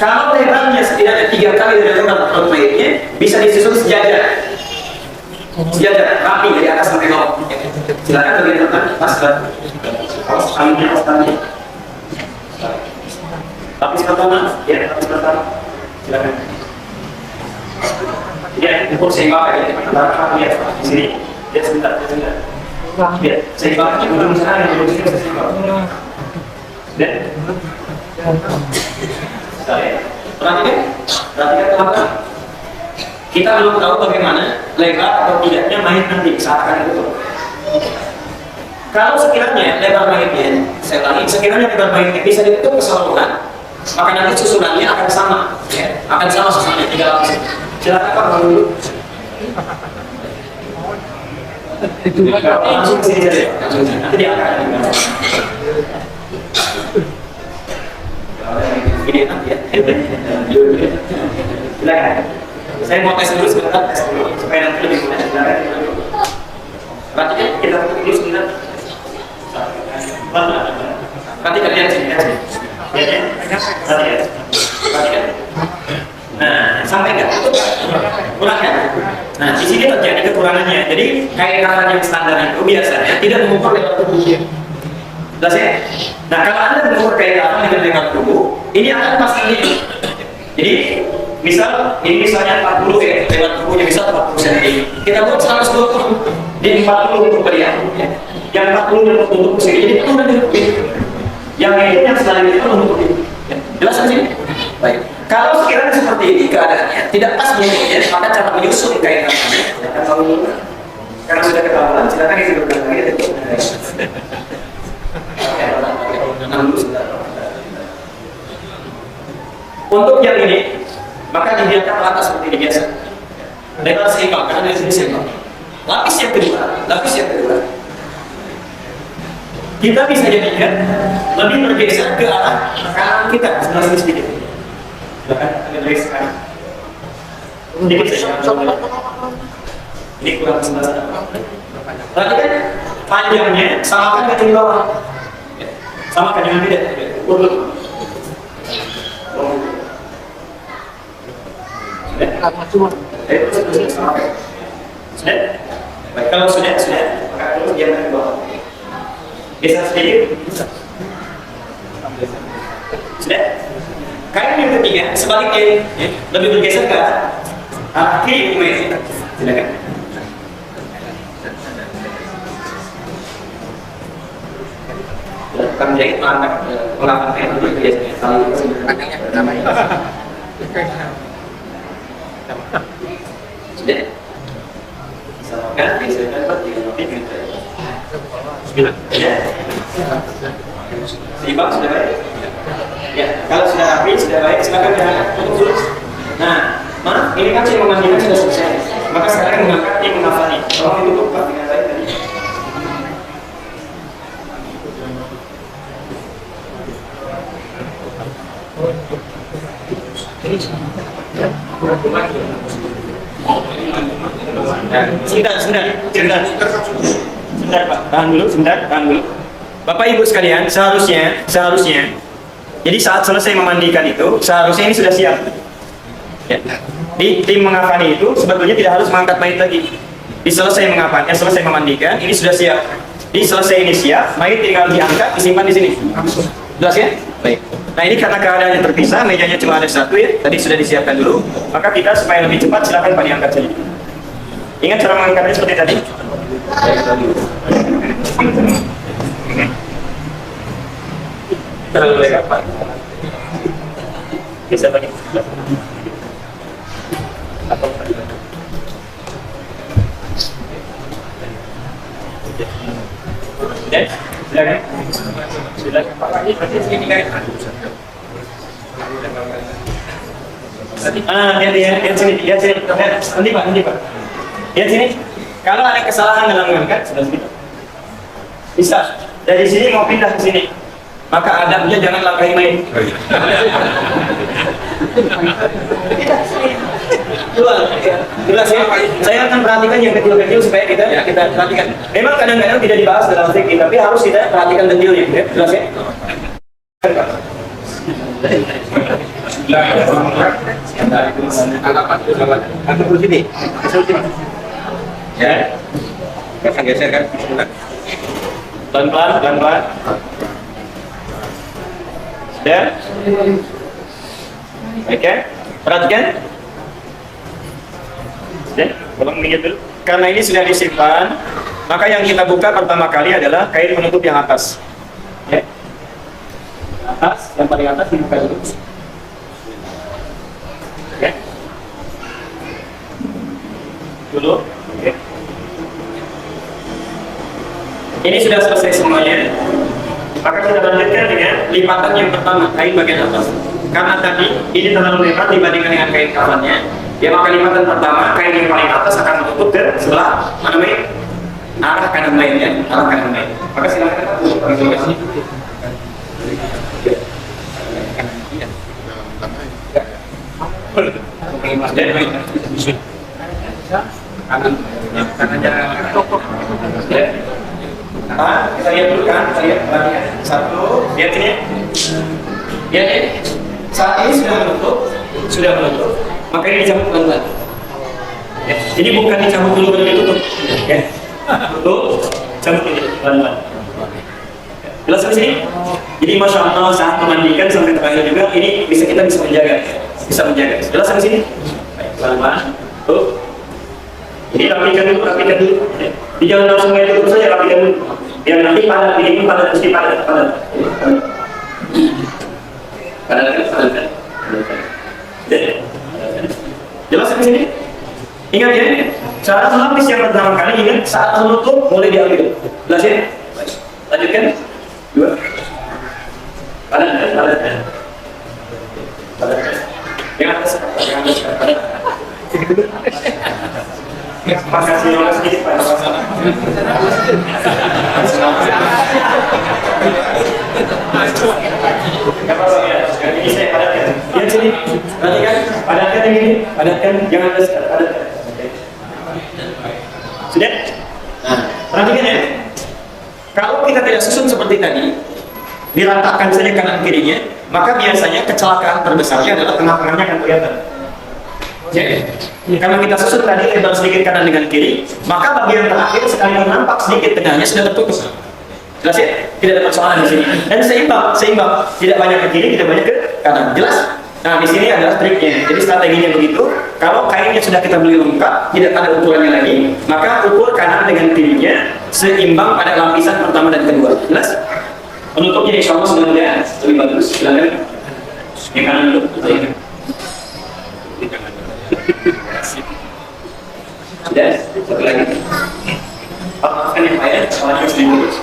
kalau lebarnya setidaknya 3 kali dari lebar perut mayatnya, bisa disusun sejajar, rapi dari atas sampai bawah. Silakan bagian depan, pas banget. Lapis pertama, ya, lapis pertama. Silakan. Ya, ukur seimbang ya, antara ya, di sini. Ya, sebentar. Ya, seimbang. Belum sana, belum sini, seimbang. Dan perhatikan ke belakang. kita belum tahu bagaimana lebar atau tidaknya mahit nanti saat akan ditutup. Kalau sekiranya lebar mahitnya, saya ulangi, sekiranya lebar mahitnya bisa ditutup keseluruhan, maka nanti susunannya akan sama, ya, akan sama susunannya 3 lapis. Silakan Pak dulu. Langsung ke sini saja, nanti dia akan. Ini nanti ya. Silakan. Saya mau tes dulu sebentar, tes dulu supaya nanti lebih mudah. Silakan. Berarti kita tutup dulu sebentar. Perhatikan lihat sini, lihat sini. Perhatikan. Nah, sampai nggak? Kurang kan? Nah, di sini terjadi kekurangannya. Jadi kain kafan yang standar itu biasanya tidak mengukur lebar tubuh. Jelas ya? Nah, kalau Anda mengukur kain kafan dengan lebar tubuh, ini akan pasang ini. Jadi, ini misalnya 40 ya, lebar tubuhnya bisa 40 cm. Kita buat 120, di 40 untuk beliau. Yang 40 untuk tutup sini, jadi itu udah ditutupin. Yang ini yang selain itu untuk ini. Jelas kan sini? Baik. Kalau sekiranya seperti ini keadaannya tidak pas menyusunnya, maka cara menyusun kain kafannya karena sudah ketahuan, silakan isi beberapa lagi. Untuk yang ini, maka dibiarkan rata seperti ini biasa. Lebar seimbang, karena dari sini seimbang. Lapis yang kedua, kita bisa jadikan lebih bergeser ke arah kanan kita, sebelah sini sedikit. Agak dari sekarang. Sedikit saja. Ini kurang sebelah sana. Berarti kan panjangnya samakan dengan di bawah. Samakan dengan tidak. Urut. Sudah? Sudah? Baik, kalau sudah, maka terus diamkan di bawah. Geser sedikit. Sudah? Kain yang ketiga, sebaliknya, ya, lebih bergeser ke arah kiri meja. Silakan. Kami jahit mengangkat kain itu biasanya panjangnya pertama ya. Sudah. Samakan, geserkan 3 cm. Ya. Seimbang sudah baik. Ya, kalau sudah rapi, sudah baik, silakan diangkat tutup dulu. Nah, maaf, ini kan saya memandikan sudah selesai. Maka sekarang mengangkat tim menghafali. Tolong ditutup Pak dengan baik tadi. Sebentar Pak, tahan dulu. Bapak Ibu sekalian, seharusnya jadi saat selesai memandikan itu, seharusnya ini sudah siap. Ya. Di tim mengafani itu sebetulnya tidak harus mengangkat mayit lagi. Selesai memandikan, ini sudah siap. Selesai ini siap, mayit tinggal diangkat, disimpan di sini. Jelas ya? Baik. Nah ini karena keadaannya terpisah, mejanya cuma ada satu ya, tadi sudah disiapkan dulu. Maka kita supaya lebih cepat, silakan Pak diangkat saja. Ingat cara mengangkatnya seperti tadi. Terlalu lebar Pak. Bisa bagi. Silakan Pak. Lihat sini. Nanti Pak. Lihat sini. Kalau ada kesalahan dalam mengangkat, sudah segitu. Bisa. Dari sini mau pindah ke sini. Maka adabnya jangan langkahi main. Jelas ya. Saya akan perhatikan yang kecil-kecil supaya kita perhatikan. Memang kadang-kadang tidak dibahas dalam fikih, tapi harus kita perhatikan detailnya. Ya? Jelas ya. Ya. Geser kan. Pelan-pelan. Sudah? Oke, perhatikan. Sudah, tolong minggir dulu. Karena ini sudah disimpan, maka yang kita buka pertama kali adalah kain penutup yang atas. Ya. Atas, yang paling atas dibuka dulu. Oke. dulu. Oke. Ini sudah selesai semuanya. Maka kita lanjutkan dengan lipatan yang pertama, kain bagian atas. Karena tadi ini terlalu lebar dibandingkan dengan kain kafannya, ya maka lipatan pertama, kain yang paling atas akan menutup ke sebelah mana main? Arah kanan lainnya, arah kanan lain. Maka silakan kita lihat dulu kan, kita lihat perhatikan. Satu, lihat ini. Lihat ini. Saat ini sudah menutup. Maka ini dicabut pelan-pelan. Ya. Jadi bukan dicabut dulu baru ditutup. Ya. Tutup, cabut dulu pelan-pelan. Jelas di sini? Jadi masya Allah saat memandikan sampai terakhir juga ini kita bisa menjaga. Jelas di sini? Baik, pelan-pelan. Tuh. Jadi rapikan dulu. Di jalan langsung aja terus saja rapikan dulu. Biar nanti padat, ini padat, mesti padat. Padat. Jelas di sini? Ingat ya, saat melapis yang pertama kali ingat saat menutup boleh diambil. Jelas ya? Lanjutkan. 2. Padat. Yang atas. Makasih orang sedikit Pak. Ini saya padatkan. Lihat sini, perhatikan, padatkan yang ini, padatkan, jangan dekat, padatkan. Sudah? Nah, perhatikan ya. Kalau kita tidak susun seperti tadi, diratakan saja kanan kirinya, maka biasanya kecelakaan terbesarnya adalah tengah-tengahnya akan kelihatan. Jadi, karena kita susun tadi lebar sedikit kanan dengan kiri, maka bagian terakhir sekalipun nampak sedikit tengahnya sudah terputus. Jelas ya? Tidak ada persoalan di sini. Dan seimbang, tidak banyak ke kiri, tidak banyak ke kanan. Jelas? Nah, di sini adalah triknya. Jadi strateginya begitu. Kalau kainnya sudah kita beli lengkap, tidak ada ukurannya lagi, maka ukur kanan dengan kirinya seimbang pada lapisan pertama dan kedua. Jelas? Penutupnya insya Allah sebenarnya lebih bagus. Silakan. Yang kanan dulu. Sudah, satu lagi. Maafkan yang lain, soalnya harus diurus.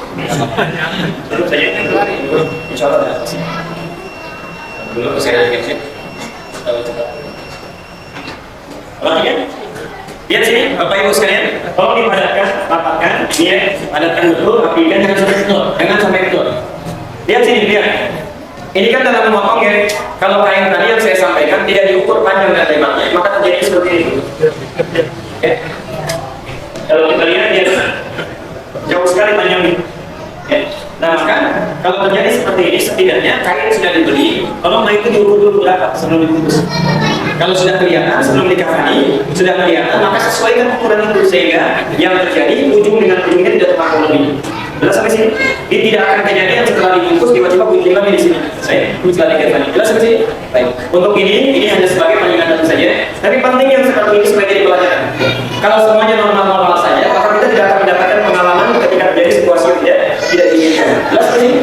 Tutup saja. Insya Allah ada. Dulu saya lagi sih. Perhatikan. Lihat sini, Bapak Ibu sekalian. Tolong dipadatkan, rapatkan, padatkan betul, rapikan jangan sampai betul. Lihat sini, lihat. Ini kan dalam memotong ya. Kalau kain tadi yang saya sampaikan tidak diukur panjang dan lebarnya, maka terjadi seperti ini. Ya. Kalau kita lihat dia jauh sekali panjangnya. Ya. Nah maka kalau terjadi seperti ini setidaknya kain sudah dibeli, tolong itu diukur dulu berapa sebelum diputus. Kalau sudah kelihatan sebelum dikafani, sudah kelihatan maka sesuaikan ukuran itu sehingga yang terjadi ujung dengan ujungnya tidak terpaku lebih. Jelas sampai sini? Ini tidak akan kejadian setelah dibungkus tiba-tiba bunyi lagi di sini. Saya setelah dikafani. Jelas sampai sini? Baik. Untuk ini hanya sebagai peringatan saja. Tapi penting yang seperti ini supaya jadi pelajaran. Kalau semuanya normal-normal saja, maka kita tidak akan mendapatkan pengalaman ketika terjadi situasi yang tidak diinginkan. Jelas sampai sini?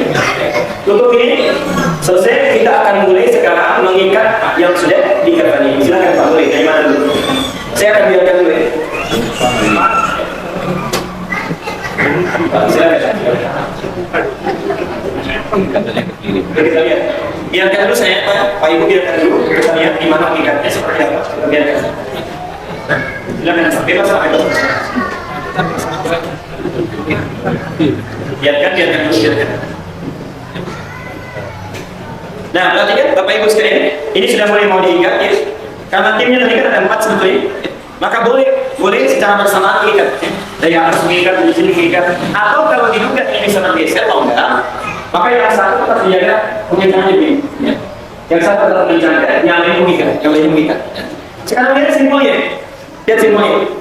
Untuk ini selesai, kita akan mulai sekarang mengikat yang sudah dikafani. Silakan Pak, mulai dari mana dulu? Saya akan biarkan dulu ya. Kita lihat. Biarkan dulu saya, Pak Ibu biarkan dulu. Kita lihat di mana mengikatnya seperti apa. Kita biarkan. Silakan, bebas Pak Ibu. Biarkan dulu. Nah, perhatikan Bapak Ibu sekalian, ini sudah mulai mau diikat ya. Karena timnya tadi kan ada 4 sebetulnya. Maka boleh secara bersamaan diikat. Dari atas mengikat, dari sini mengikat. Atau kalau diduga ini bisa tergeser atau enggak, maka yang satu tetap dijaga pengincarannya begini. Ya. Yang satu tetap dijaga, yang lain mengikat. Sekarang lihat simbolnya. Lihat simbolnya.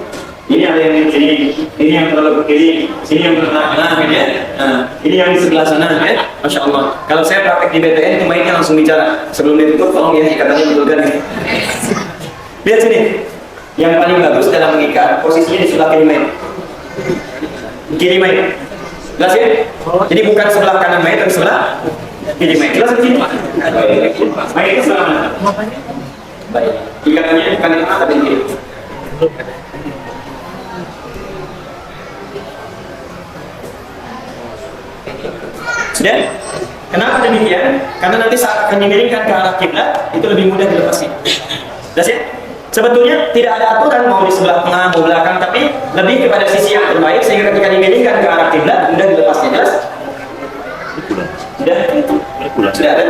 Ini ada yang di sini, ini yang terlalu ke kiri, sini yang bertengah-tengah, gitu ya. Nah, ini yang di sebelah sana, ya. Masya Allah. Kalau saya praktek di BTN, pemainnya langsung bicara. Sebelum ditutup, tolong ya ikatannya betulkan. Lihat sini. Yang paling bagus dalam mengikat, posisinya di sebelah kiri main. Kiri main. Jelas ya? Jadi bukan sebelah kanan main, tapi sebelah kiri main. Jelas di sini? Main itu sebelah mana? Baik. Ikatannya bukan di tengah, tapi di kiri. Sudah? Kenapa demikian? Karena nanti saat akan dimiringkan ke arah kiblat itu lebih mudah dilepaskan. Jelas ya? Sebetulnya tidak ada aturan mau di sebelah tengah, mau belakang, tapi lebih kepada sisi yang terbaik sehingga ketika dimiringkan ke arah kiblat mudah dilepaskan. Jelas? Sudah? Sudah ada?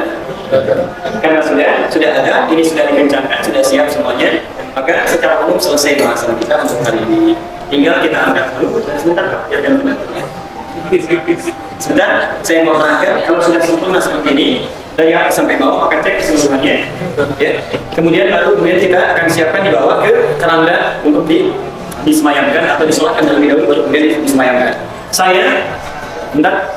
Karena sudah ada, ini sudah dikencangkan, sudah siap semuanya. Maka secara umum selesai bahasan kita untuk hari ini. Tinggal kita angkat dulu. Sebentar, ya kan? Sebentar, saya mau terangkan kalau sudah sempurna seperti ini dari atas sampai bawah maka cek keseluruhannya ya. Kemudian kita akan siapkan dibawa ke keranda untuk disemayamkan atau disolatkan terlebih dahulu baru kemudian disemayamkan.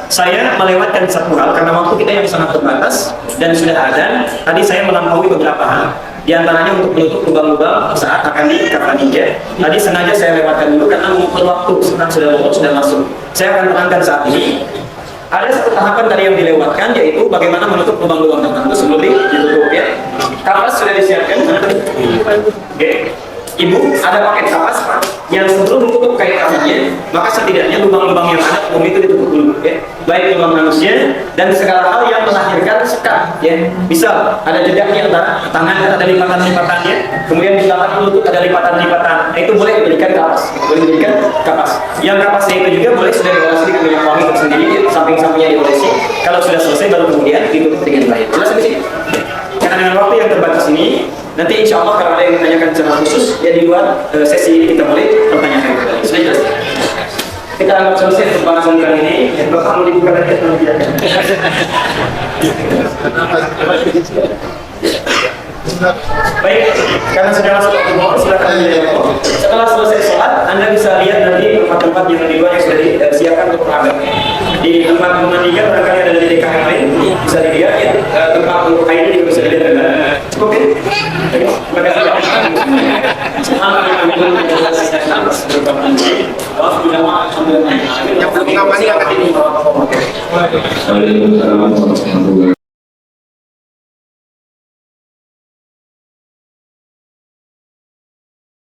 Saya melewatkan satu hal karena waktu kita yang sangat terbatas dan sudah ada. Tadi saya melampaui beberapa hal. Di antaranya untuk menutup lubang-lubang saat akan dikafani. Tadi sengaja saya lewatkan dulu karena mengukur waktu. Sekarang sudah masuk. Saya akan terangkan saat ini. Ada satu tahapan tadi yang dilewatkan yaitu bagaimana menutup lubang-lubang tertentu sebelum ditutup ya. Kapas sudah disiapkan. Oke. Ibu ada paket kapas yang sebelum menutup kain kafannya, maka setidaknya lubang-lubang yang ada umum itu ditutup dulu ya. Baik lubang manusia dan segala hal yang melahirkan sekat ya. Misal ada jedaknya antara tangan ada lipatan-lipatannya, kemudian di belakang lutut ada lipatan-lipatan. Nah, itu boleh diberikan kapas. Boleh diberikan kapas. Yang kapasnya itu juga boleh sudah diolesi dengan minyak wangi tersendiri, ya. Samping-sampingnya diolesi. Kalau sudah selesai baru kemudian ditutup dengan baik. Jelas di sini? Karena dengan waktu yang terbatas ini, nanti insya Allah kalau ada yang ditanyakan secara khusus, ya di luar sesi ini kita boleh pertanyakan kembali. Sudah jelas? Kita anggap selesai untuk bahasan kali ini. Yang pertama dibuka lagi atau tidak? Baik, karena sudah masuk waktu mohon, silakan menjawab. Setelah selesai sholat, Anda bisa lihat nanti tempat-tempat yang di luar yang sudah disiapkan untuk pengabat. Di tempat pemandikan barangkali ada di DKM lain, bisa dilihat ya. Tempat untuk air juga bisa dilihat ada. Cukup ya? Terima kasih. Waalaikumsalam warahmatullahi wabarakatuh.